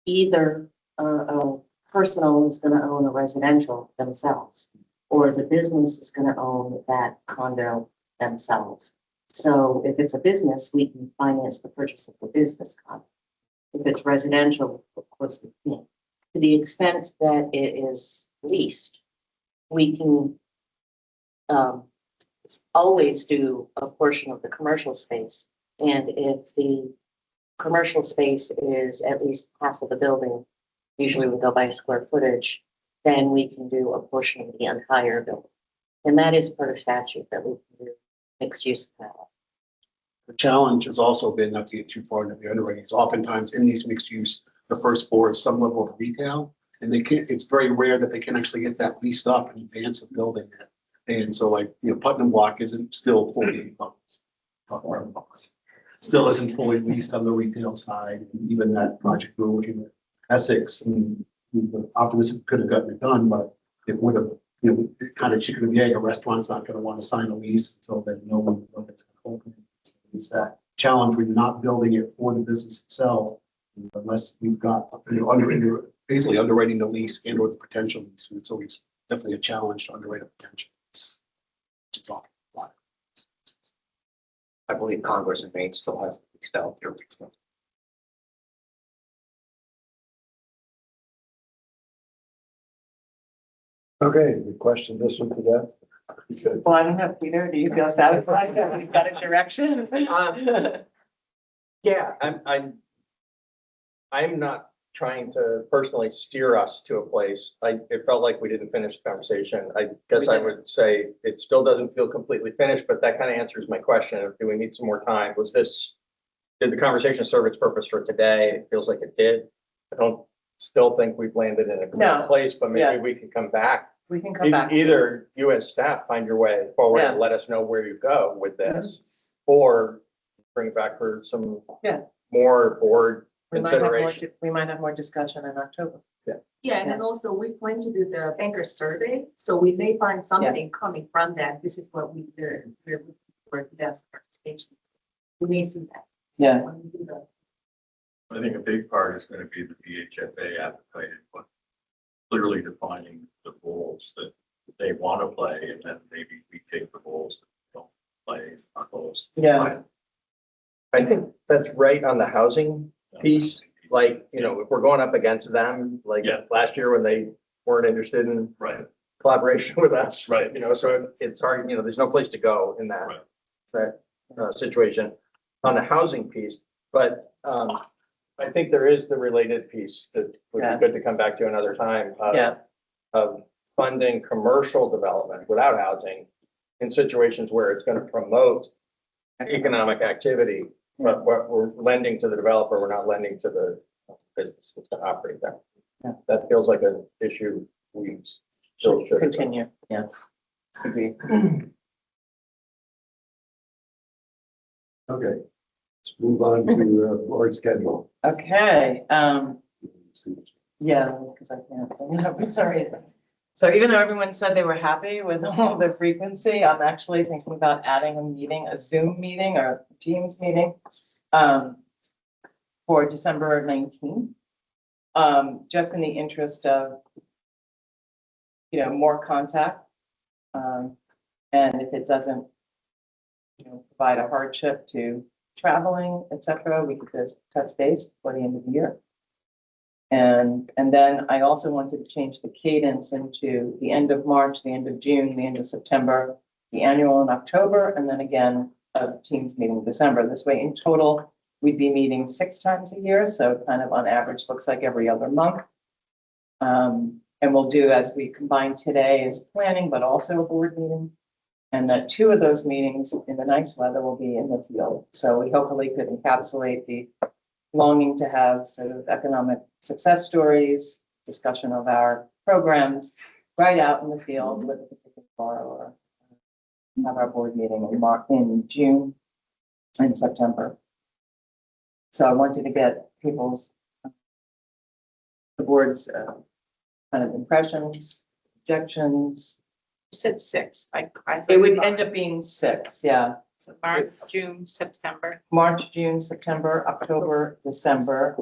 S7: either, a personal is gonna own a residential themselves, or the business is gonna own that condo themselves. So if it's a business, we can finance the purchase of the business condo. If it's residential, of course, we can't. To the extent that it is leased, we can, always do a portion of the commercial space. And if the commercial space is at least half of the building, usually we go by square footage, then we can do a portion of the entire building. And that is per statute that we can do mixed use.
S11: The challenge has also been, not to get too far into the underwriting, is oftentimes in these mixed use, the first floor is some level of retail. And it's very rare that they can actually get that leased up in advance of building it. And so like, Putnam Block isn't still fully, still isn't fully leased on the retail side. And even that project we're looking at Essex, and we were optimistic could have gotten it done, but it would have, kind of chicken and egg. A restaurant's not going to want to sign a lease until they know when the building's going to open. It's that challenge when you're not building it for the business itself, unless we've got, basically underwriting the lease and or the potential lease. And it's always definitely a challenge to underwrite a potential lease. It's often a lot.
S5: I believe Congress in Maine still has leased out their.
S2: Okay, we questioned this one to death. Good.
S3: Well, I don't know, Peter, do you feel satisfied that we've got a direction?
S15: Yeah, I'm not trying to personally steer us to a place. It felt like we didn't finish the conversation. I guess I would say it still doesn't feel completely finished, but that kind of answers my question of, do we need some more time? Did the conversation serve its purpose for today? It feels like it did. I don't still think we've landed in a good place, but maybe we can come back.
S3: We can come back.
S15: Either you as staff find your way forward and let us know where you go with this, or bring it back for some more board consideration.
S3: We might have more discussion in October.
S12: Yeah, and then also we plan to do the banker survey, so we may find something coming from that. This is what we do. We're looking for best participation. We see that.
S3: Yeah,
S8: I think a big part is gonna be the VHFA appetite, but clearly defining the roles that they want to play, and then maybe we take the roles that don't play our roles.
S3: yeah,
S15: I think that's right on the housing piece. Like, you know, if we're going up against them, like
S8: Yeah.
S15: last year when they weren't interested in
S8: Right,
S15: collaboration with us.
S8: Right.
S15: You know, so it's hard, you know, there's no place to go in that,
S8: Right.
S15: situation on the housing piece. But, I think there is the related piece that would
S3: Yeah.
S15: be good to come back to another time.
S3: yeah,
S15: Of funding commercial development without housing in situations where it's going to promote economic activity. But what we're lending to the developer, we're not lending to the business that's going to operate there.
S3: Yeah.
S15: That feels like an issue we still should. address.
S3: continue, yeah. Agree.
S2: Okay, let's move on to board schedule.
S3: Okay, yeah, because I can't, I'm sorry. So even though everyone said they were happy with all the frequency, I'm actually thinking about adding a meeting, a Zoom meeting or Teams meeting for December 19th. Just in the interest of, you know, more contact. And if it doesn't, you know, provide a hardship to traveling, et cetera, we could just touch base before the end of the year. And then I also wanted to change the cadence into the end of March, the end of June, the end of September, the annual in October, and then again, a Teams meeting in December. This way, in total, we'd be meeting 6 times a year, so it kind of on average looks like every other month. And we'll do as we combine today as planning, but also a board meeting. And that 2 of those meetings in the nice weather will be in the field. So we hopefully could encapsulate the longing to have sort of economic success stories, discussion of our programs right out in the field with a particular borrower. Have our board meeting in June and September. So I wanted to get people's, the board's kind of impressions, objections.
S4: You said 6,
S3: It would end up being 6, yeah.
S4: So March, June, September.
S3: March, June, September, October, December.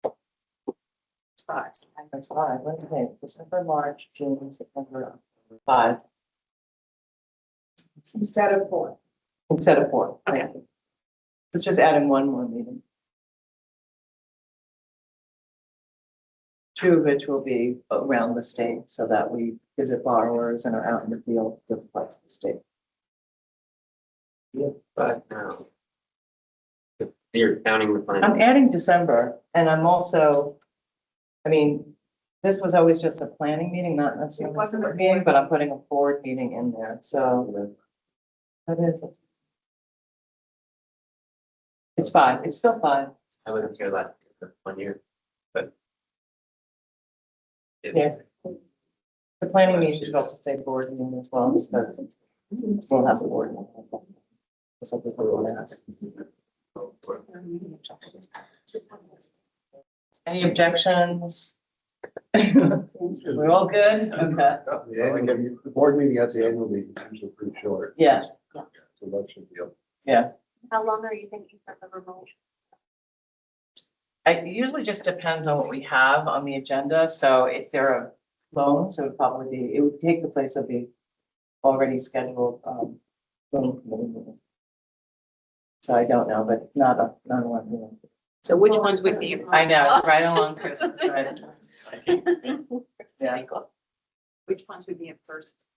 S4: It's 5.
S3: That's 5. What did I say? December, March, June, September, 5.
S1: Instead of 4.
S3: Instead of 4.
S4: Okay.
S3: Thank you. Let's just add in 1 more meeting. 2 of which will be around the state so that we visit borrowers and are out in the field to flex the state.
S10: But you're counting the plan.
S3: I'm adding December and I'm also, I mean, this was always just a planning meeting, not necessarily
S1: It wasn't a
S3: a meeting, but I'm putting a board meeting in there, so. What is it? It's 5, it's still 5.
S10: I wasn't here last 1 year, but.
S3: Yes. The planning meeting should also say board meeting as well, because we'll have the board. meeting. So this will last. Any objections? We're all good? Okay,
S2: The board meeting at the annual meeting is usually pretty short.
S3: yeah,
S2: So that should be okay.
S3: yeah.
S12: How long are you thinking for the remote?
S3: It usually just depends on what we have on the agenda, so if there are loans, it would probably be, it would take the place of the already scheduled, loan committee meeting. So I don't know, but not a, you know.
S4: So which ones would be?
S3: I know, it's right along Christmas, right? Yeah.
S4: Which ones would be in first?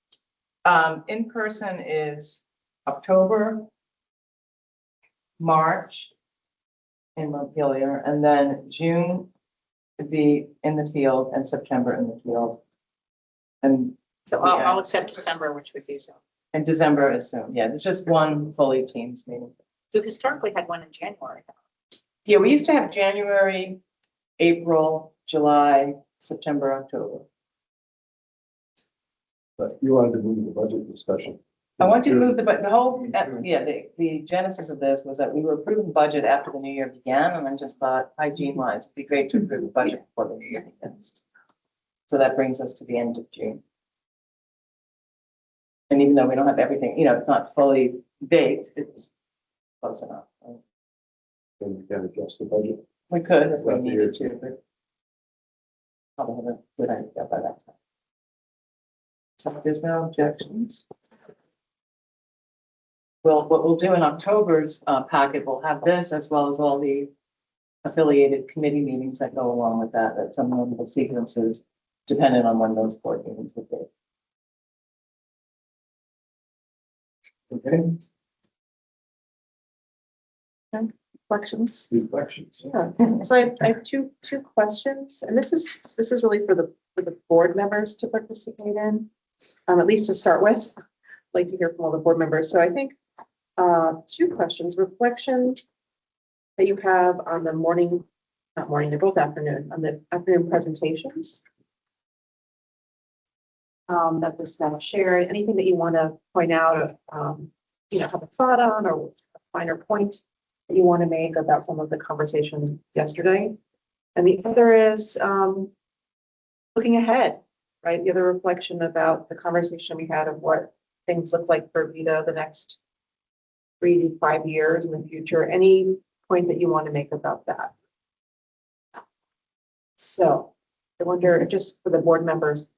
S3: In person is October, March in Montpelier, and then June would be in the field and September in the field. And,
S4: So I'll accept December, which would be so.
S3: and December is soon, yeah, there's just 1 fully Teams meeting.
S4: We've historically had one in January.
S3: Yeah, we used to have January, April, July, September, October.
S2: But you wanted to move the budget discussion.
S3: I want you to move the whole, yeah, the genesis of this was that we were approving the budget after the new year began, and I just thought hygiene wise, it'd be great to approve the budget before the new year begins. So that brings us to the end of June. And even though we don't have everything, you know, it's not fully baked, it's close enough. Right?
S2: then we can adjust the budget.
S3: We could if we
S2: That'd be
S3: needed
S2: good.
S3: to, but probably have a good idea by that time. So if there's no objections. Well, what we'll do in October's packet, we'll have this as well as all the affiliated committee meetings that go along with that, that some of the sequences depending on when those board meetings would be.
S2: Okay,
S1: Reflections?
S2: reflections.
S1: Yeah, so I have two questions, and this is really for the board members to participate in, at least to start with. I'd like to hear from all the board members. So I think two questions. Reflection that you have on the morning, not morning, they're both afternoon, on the afternoon presentations that the staff shared. Anything that you want to point out, have a thought on, or a finer point that you want to make about some of the conversation yesterday. And the other is looking ahead, right? The other reflection about the conversation we had of what things look like for VEDA the next 3 to 5 years in the future. Any point that you want to make about that? So I wonder, just for the board members,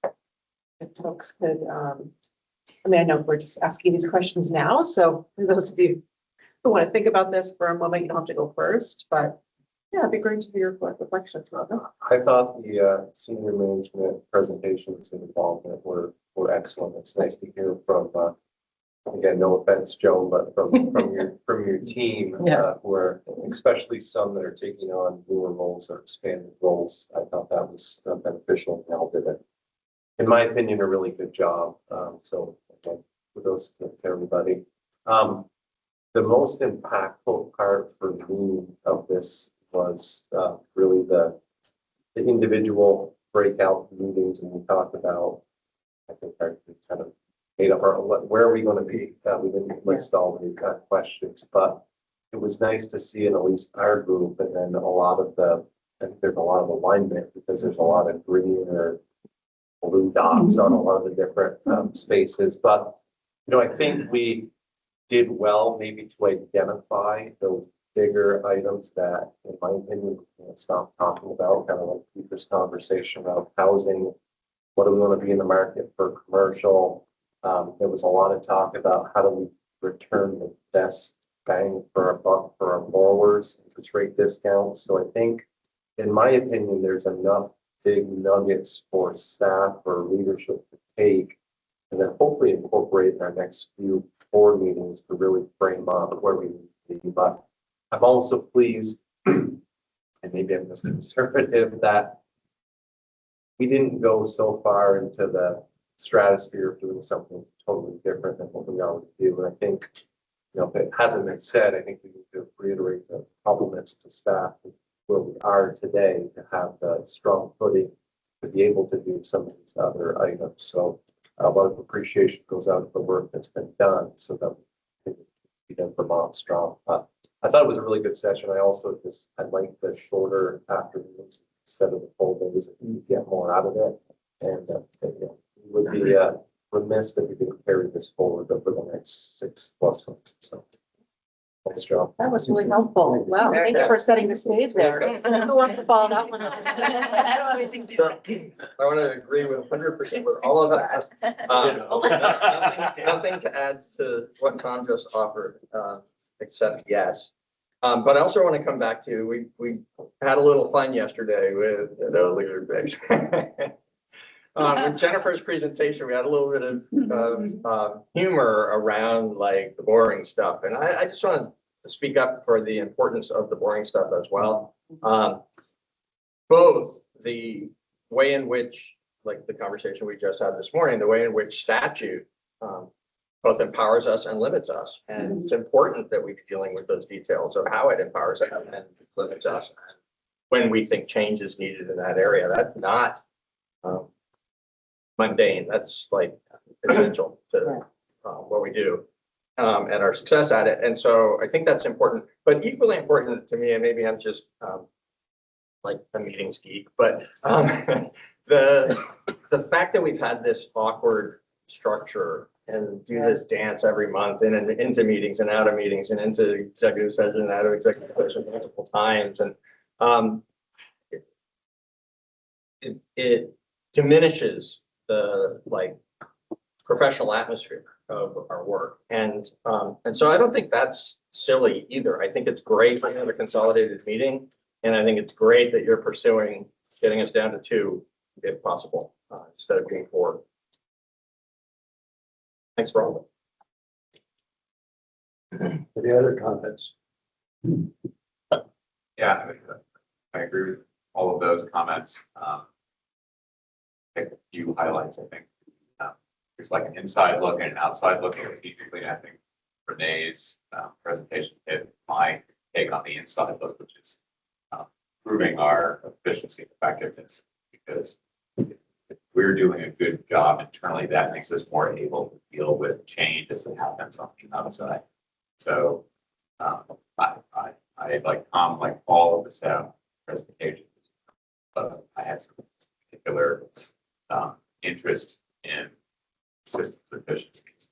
S1: if folks could, I know we're just asking these questions now, so for those of you who want to think about this for a moment, you don't have to go first, but yeah, it'd be great to hear your reflections about that.
S15: I thought the senior management presentations and involvement were excellent. It's nice to hear from, again, no offense, Joan, but from your team,
S3: Yeah.
S15: where especially some that are taking on newer roles or expanded roles. I thought that was beneficial, and Mel did it, in my opinion, a really good job. So again, kudos to everybody. The most impactful part for me of this was really the individual breakout meetings, and we talked about, I think I kind of made up where are we going to be? We didn't list all the questions, but it was nice to see in at least our group, and then I think there's a lot of alignment because there's a lot of green or blue dots on a lot of the different spaces. But, I think we did well maybe to identify those bigger items that, in my opinion, we can't stop talking about, kind of like Peter's conversation around housing. What do we want to be in the market for commercial? There was a lot of talk about how do we return the best bang for our buck for our borrowers, interest rate discounts. So I think, in my opinion, there's enough big nuggets for staff or leadership to take, and then hopefully incorporate in our next few board meetings to really frame up where we need to be. But I'm also pleased, and maybe I'm just conservative, that we didn't go so far into the stratosphere of doing something totally different than what we already do. And I think, if it hasn't been said, I think we need to reiterate the compliments to staff where we are today to have the strong footing to be able to do some of these other items. So a lot of appreciation goes out to the work that's been done so that we can be done Vermont strong. I thought it was a really good session. I like the shorter afternoons instead of the full days. You get more out of it, and we would be remiss if we didn't carry this forward over the next 6+ months. So, nice job.
S1: That was really helpful. Wow, thank you for setting the stage there. Who wants to follow that one up?
S12: I don't have anything to say.
S15: I want to agree with 100% with all of that. Nothing to add to what Tom just offered, except yes. But I also want to come back to, we had a little fun yesterday with the leader base. With Jennifer's presentation, we had a little bit of humor around like the boring stuff. And I just want to speak up for the importance of the boring stuff as well. Both the way in which, like the conversation we just had this morning, the way in which statute both empowers us and limits us. And it's important that we be dealing with those details of how it empowers us and limits us. And when we think change is needed in that area, that's not mundane. That's like essential to what we do and our success at it. And so I think that's important, but equally important to me, and maybe I'm just like a meetings geek, but the fact that we've had this awkward structure and do this dance every month and into meetings and out of meetings and into executive session and out of executive session multiple times. And it diminishes the like professional atmosphere of our work. And so I don't think that's silly either. I think it's great to have a consolidated meeting. And I think it's great that you're pursuing getting us down to 2 if possible, instead of being 4. Thanks for all of it.
S2: Any other comments?
S16: Yeah, I agree with all of those comments. Pick a few highlights, I think. There's like an inside look and an outside look strategically. I think Renee's presentation hit my take on the inside look, which is improving our efficiency and effectiveness, because if we're doing a good job internally, that makes us more able to deal with change as it happens on the outside. So I like Tom, like all of the staff presentations, but I had some particular interest in systems efficiencies.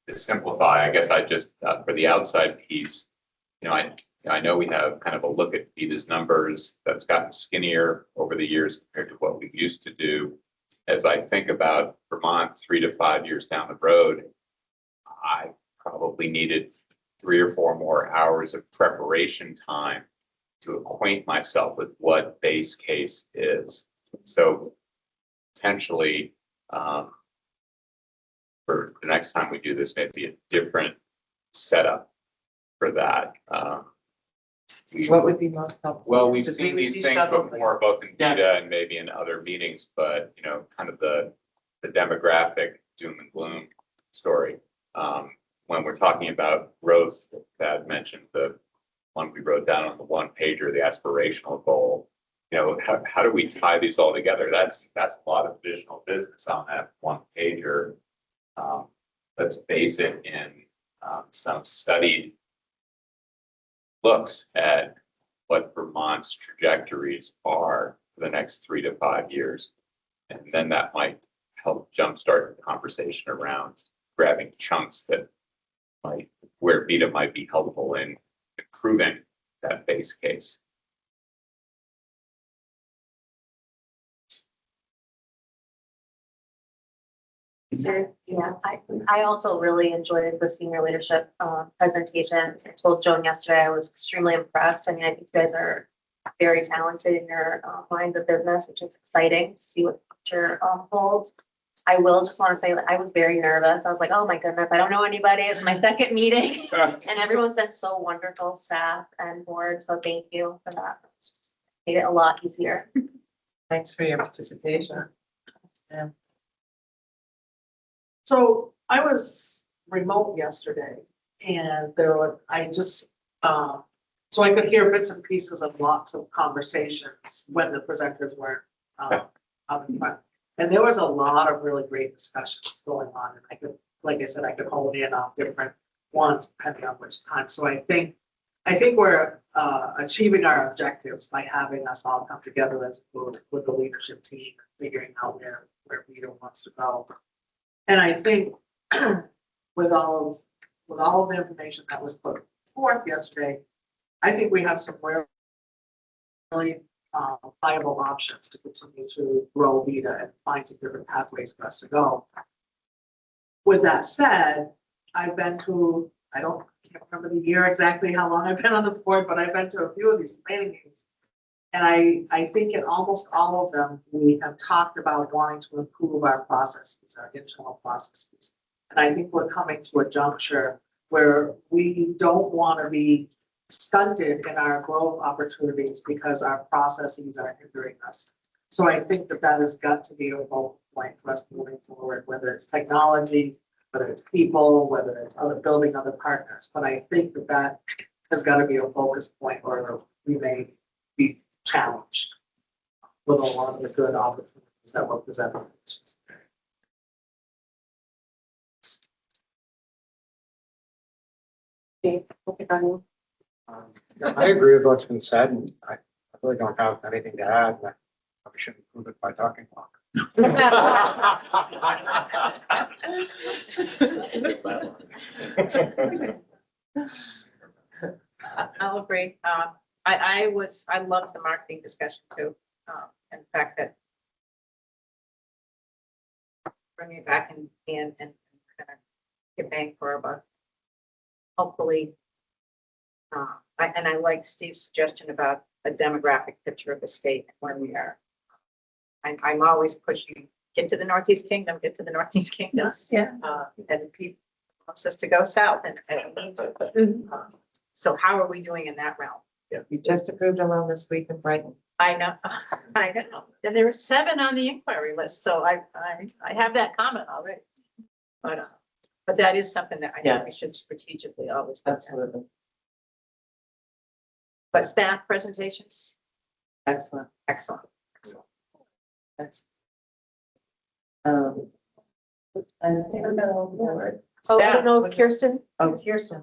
S16: To simplify, I guess I just, for the outside piece, I know we have kind of a look at VEDA's numbers that's gotten skinnier over the years compared to what we used to do. As I think about Vermont 3 to 5 years down the road, I probably needed 3 or 4 more hours of preparation time to acquaint myself with what base case is. So potentially, for the next time we do this, maybe a different setup for that.
S3: What would be most helpful?
S16: Well, we've
S3: Because
S16: seen
S3: we
S16: these things
S3: struggle
S16: before, both in VEDA and maybe in other meetings, but kind of the demographic doom and gloom story. When we're talking about growth, Thad mentioned the one we wrote down on the 1-pager, the aspirational goal. How do we tie these all together? That's a lot of additional business on that 1-pager. Let's base it in some studied looks at what Vermont's trajectories are for the next 3 to 5 years. And then that might help jumpstart the conversation around grabbing chunks where VEDA might be helpful in improving that base case.
S12: Sure. Yeah, I also really enjoyed the senior leadership presentation. I told Joan yesterday I was extremely impressed. I mean, I think you guys are very talented in your lines of business, which is exciting to see what the future holds. I will just want to say that I was very nervous. I was like, oh my goodness, I don't know anybody. It's my second meeting. And everyone's been so wonderful, staff and board. So thank you for that. It's just made it a lot easier.
S3: Thanks for your participation. Yeah.
S9: So I was remote yesterday and so I could hear bits and pieces of lots of conversations when the presenters weren't out in front. And there was a lot of really great discussions going on, and I could, like I said, I could hold in on different ones depending on which time. So I think we're achieving our objectives by having us all come together as a group with the leadership team, figuring out where VEDA wants to go. And I think with all of the information that was put forth yesterday, I think we have some really viable options to continue to grow VEDA and find some different pathways for us to go. With that said, I've been to, can't remember the year exactly how long I've been on the board, but I've been to a few of these planning meetings. And I think in almost all of them, we have talked about wanting to improve our processes, our internal processes. And I think we're coming to a juncture where we don't want to be stunted in our growth opportunities because our processes are hindering us. So I think that has got to be a focal point for us moving forward, whether it's technology, whether it's people, whether it's building other partners. But I think that has got to be a focus point, or we may be challenged with a lot of the good opportunities that were presented.
S6: I agree with what's been said, and I really don't have anything to add. I probably shouldn't prove it by talking longer.
S4: I'll agree. I loved the marketing discussion too. And the fact that bringing it back and kind of get bang for our buck. Hopefully. I like Steve's suggestion about a demographic picture of the state and where we are. I'm always pushing, get to the Northeast Kingdom, get to the Northeast Kingdom.
S3: Yeah.
S4: And people wants us to go south and we need to. So how are we doing in that realm?
S3: You just approved a loan this week in Brighton.
S4: I know, I know. And there were 7 on the inquiry list, so I have that comment already. But that is something that I think we should strategically always. look at.
S3: Absolutely.
S4: But staff presentations,
S3: Excellent.
S4: excellent, excellent.
S3: That's. I think we're gonna move forward.
S1: Oh, I don't
S4: Staff,
S1: know if Kirsten,
S3: Oh, Kirsten.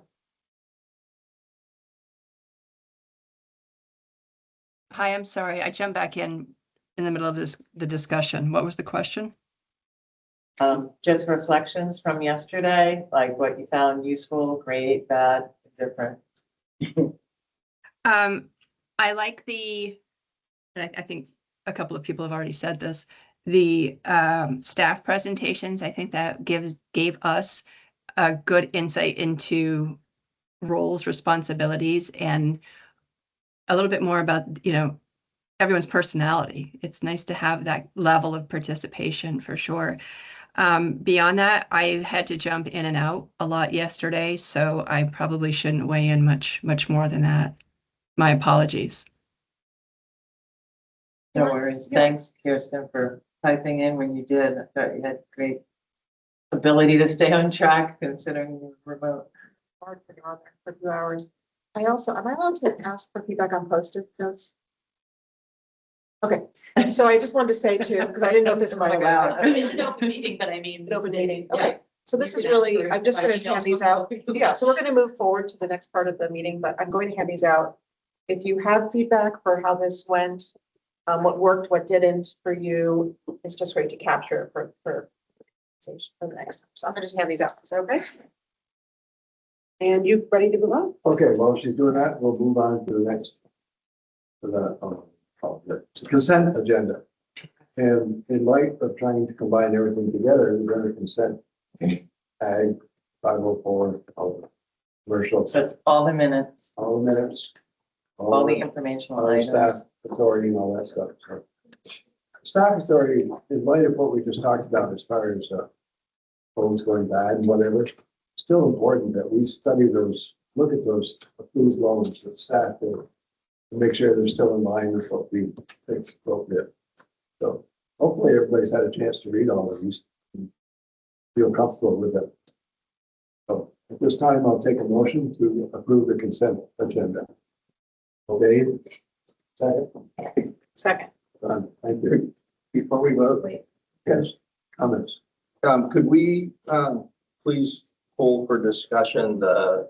S13: Hi, I'm sorry. I jumped back in the middle of the discussion. What was the question?
S3: Just reflections from yesterday, like what you found useful, great, bad, different.
S13: I like and I think a couple of people have already said this, the staff presentations. I think that gave us a good insight into roles, responsibilities, and a little bit more about, everyone's personality. It's nice to have that level of participation for sure. Beyond that, I had to jump in and out a lot yesterday, so I probably shouldn't weigh in much more than that. My apologies.
S3: No worries. Thanks, Kirsten, for typing in when you did. I thought you had great ability to stay on track considering you were remote.
S1: hard for you on there for a few hours. Am I allowed to ask for feedback on Post-it notes? Okay, so I just wanted to say too, because I didn't know if this was allowed.
S14: It's an open meeting, but I mean.
S1: An open meeting,
S14: Yeah.
S1: okay. So this
S14: You
S1: is
S14: can ask
S1: really,
S14: for
S1: I'm just
S14: by
S1: gonna
S14: email
S1: hand these out.
S14: tomorrow.
S1: Yeah, so we're gonna move forward to the next part of the meeting, but I'm going to hand these out. If you have feedback for how this went, what worked, what didn't for you, it's just great to capture for the next time. So I'm gonna just hand these out. Is that okay? And you ready to move on?
S2: Okay, while she's doing that, we'll move on to the next. To the consent agenda. And in light of trying to combine everything together, we're going to consent ag 504, all commercial,
S3: So it's all the minutes,
S2: all the minutes.
S3: all the informational
S2: All the staff
S3: items.
S2: authority and all that stuff. So, staff authority, in light of what we just talked about as far as phones going bad and whatever, still important that we study those, look at those approved loans that staff do, to make sure they're still in line with what we think is appropriate. So hopefully everybody's had a chance to read all of these and feel comfortable with it. So at this time, I'll take a motion to approve the consent agenda. Okay, second.
S4: Second.
S2: Done. Thank you. Before we vote, yes, comments.
S15: Could we, please hold for discussion the,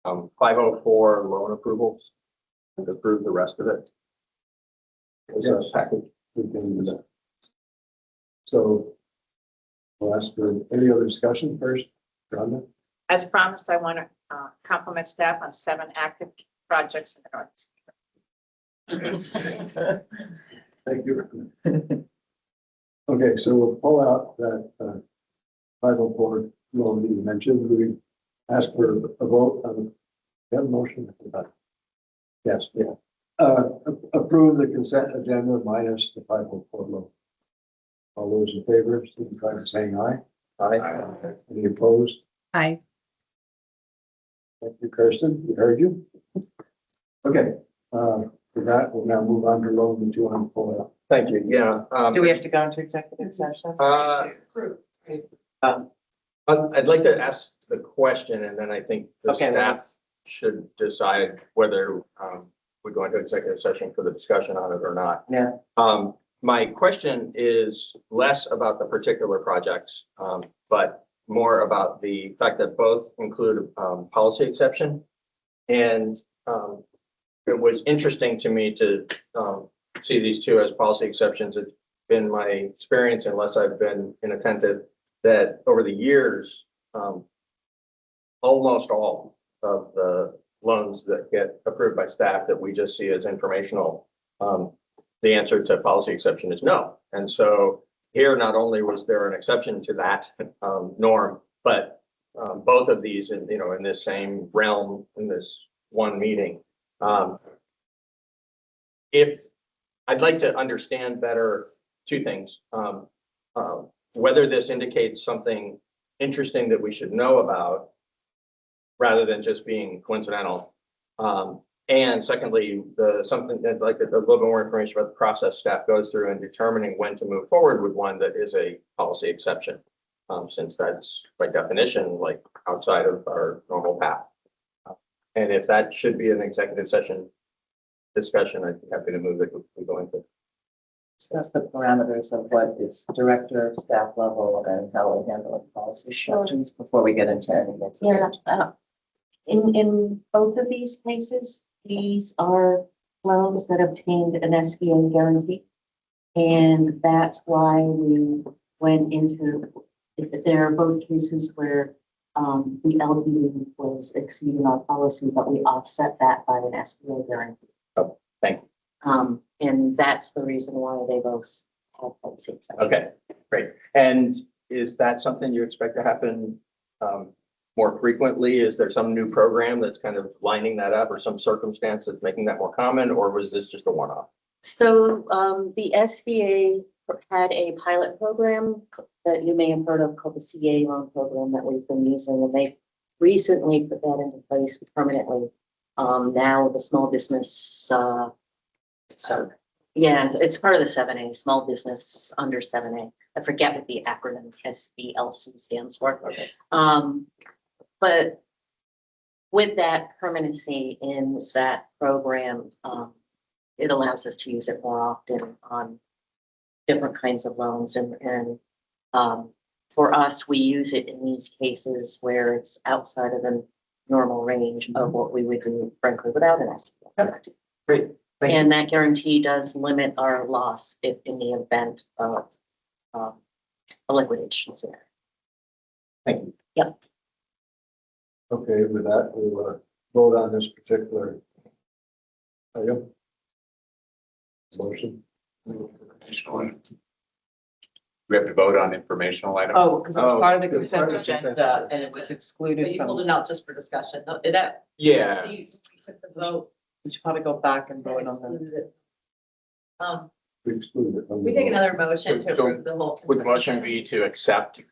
S15: 504 loan approvals and approve the rest of it? As a
S2: Yes.
S15: package.
S2: We can do that. So we'll ask for any other discussion first. Rhonda?
S4: As promised, I want to compliment staff on 7 active projects in the Northeast.
S2: Thank you. Okay, so we'll pull out that 504 loan that you mentioned. We ask for a vote on that motion. Yes, yeah. Approve the consent agenda minus the 504 loan. All those in favor, signify by saying aye. Aye. Any opposed?
S13: Aye.
S2: Thank you, Kirsten. We heard you. Okay, with that, we'll now move on to loan that you want to pull out.
S15: Thank you. Yeah.
S3: Do we have to go into executive session?
S15: I'd like to ask the question and then I think the
S3: Okay,
S15: staff should decide whether we go into executive session for the discussion on it or not.
S3: Yeah.
S15: My question is less about the particular projects, but more about the fact that both include policy exception. And it was interesting to me to see these two as policy exceptions. been my experience, unless I've been inattentive, that over the years, almost all of the loans that get approved by staff that we just see as informational, the answer to policy exception is no. And so here, not only was there an exception to that norm, but both of these, in in this same realm, in this one meeting. If I'd like to understand better two things, whether this indicates something interesting that we should know about, rather than just being coincidental. And secondly, something that like a little bit more information about the process staff goes through in determining when to move forward with one that is a policy exception, since that's by definition like outside of our normal path. And if that should be an executive session discussion, I'd be happy to move it. We go into.
S3: Discuss the parameters of what is director, staff level, and how we handle policy exceptions before we get into anything.
S7: Yeah, in both of these cases, these are loans that obtained an SBA guarantee. And that's why we went into, there are both cases where the LTV was exceeding our policy, but we offset that by an SBA guarantee.
S15: Oh, thank you.
S7: And that's the reason why they both have policy exceptions.
S15: Okay, great. And is that something you expect to happen more frequently? Is there some new program that's kind of lining that up, or some circumstance that's making that more common, or was this just a one-off?
S7: So the SBA had a pilot program that you may have heard of called the CA loan program that we've been using, and they recently put that into place permanently. Now the small business, yeah, it's part of the 7A, small business under 7A. I forget what the acronym SBLC stands for.
S15: Okay.
S7: But with that permanency in that program, it allows us to use it more often on different kinds of loans. And for us, we use it in these cases where it's outside of the normal range of what we would do, frankly, without an SBA.
S15: Great.
S7: And that guarantee does limit our loss if in the event of a liquidation scenario.
S15: Thank you.
S7: Yep.
S2: Okay, with that, we'll vote on this particular item. Motion.
S16: Informational item. We have to vote on informational items.
S3: Oh, because it was part of the
S15: it's part
S3: consent
S15: of the consent
S3: agenda
S15: agenda.
S3: and it was
S14: But
S3: excluded
S14: you pulled
S3: from,
S14: it out just for discussion. No, that.
S15: Yeah.
S14: So you took the vote.
S3: we should probably go back and vote on them.
S14: excluded it.
S2: We exclude it.
S14: We take another motion to
S15: So
S14: approve the whole.
S15: Would the
S14: consent
S15: motion
S14: agenda.
S15: be to accept?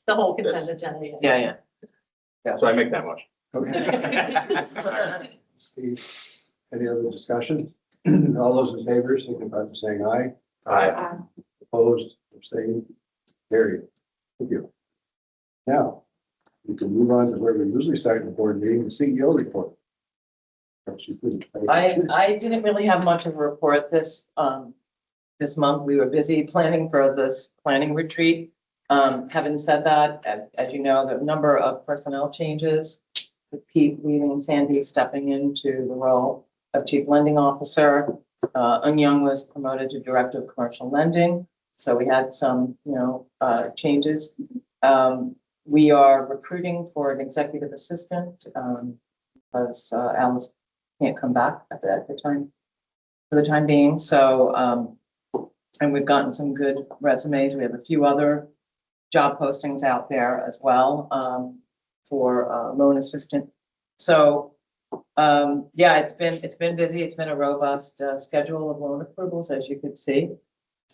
S14: The whole consent agenda.
S3: Yeah, yeah.
S15: So I make that motion.
S2: Okay. Steve, any other discussion? All those in favor, signify by saying aye.
S15: Aye.
S2: Opposed, abstained, carried. Thank you. Now, we can move on to where we usually start the board meeting, the CEO report.
S3: I didn't really have much of a report this month. We were busy planning for this planning retreat. Having said that, as you know, the number of personnel changes, with Pete leaving, Sandy stepping into the role of chief lending officer. Young was promoted to director of commercial lending. So we had some, changes. We are recruiting for an executive assistant because Alice can't come back at the time, for the time being. So, and we've gotten some good resumes. We have a few other job postings out there as well for loan assistant. So, yeah, it's been busy. It's been a robust schedule of loan approvals, as you could see.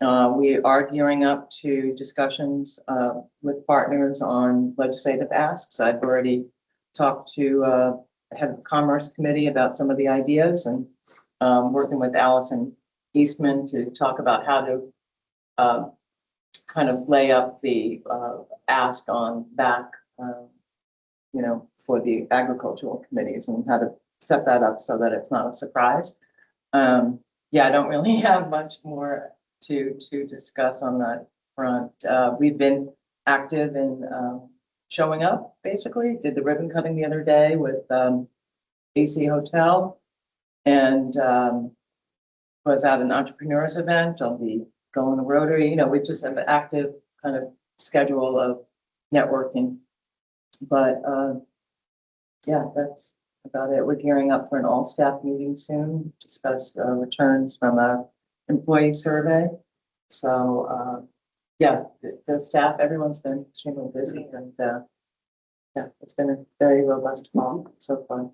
S3: We are gearing up to discussions with partners on legislative asks. I've already talked to head of the Commerce Committee about some of the ideas and working with Allison Eastman to talk about how to kind of lay up the ask on back, for the agricultural committees and how to set that up so that it's not a surprise. Yeah, I don't really have much more to discuss on that front. We've been active in showing up, basically. Did the ribbon cutting the other day with AC Hotel and was at an entrepreneurs event. I'll be going to Rotary, we just have an active kind of schedule of networking. But, yeah, that's about it. We're gearing up for an all-staff meeting soon, discuss returns from a employee survey. So, yeah, the staff, everyone's been extremely busy and, yeah, it's been a very robust fall so far.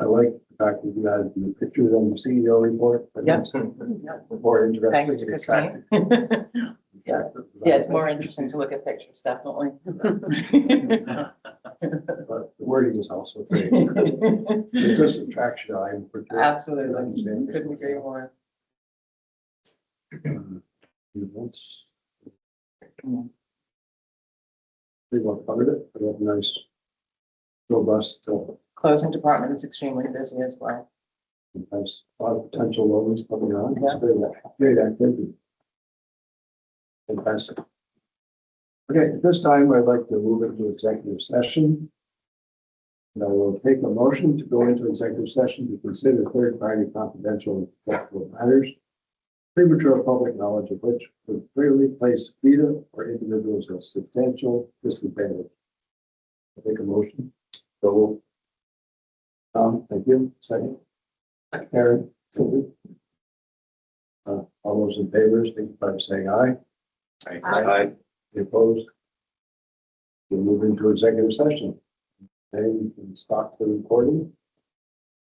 S2: I like the fact that you guys do pictures on the CEO report. I think
S3: Yep.
S2: it's more interesting.
S3: Thanks to Christine. Yeah, it's more interesting to look at pictures, definitely.
S2: But the wording is also great. It's just attraction eye. for sure.
S3: Absolutely, couldn't agree more.
S2: Events. They well covered it. We have a nice, robust,
S3: Closing department is extremely busy as well.
S2: has a lot of potential loans coming on.
S3: Yeah.
S2: It's great activity. Fantastic. Okay, at this time, I'd like to move into executive session. And I will take a motion to go into executive session to consider third-party confidential and protectable matters, premature public knowledge of which would clearly place VEDA or individuals at substantial disadvantage. I take a motion. So, thank you. Second. Karen. All those in favor, signify by saying aye. Aye. Any opposed? We'll move into executive session. And we can stop the recording.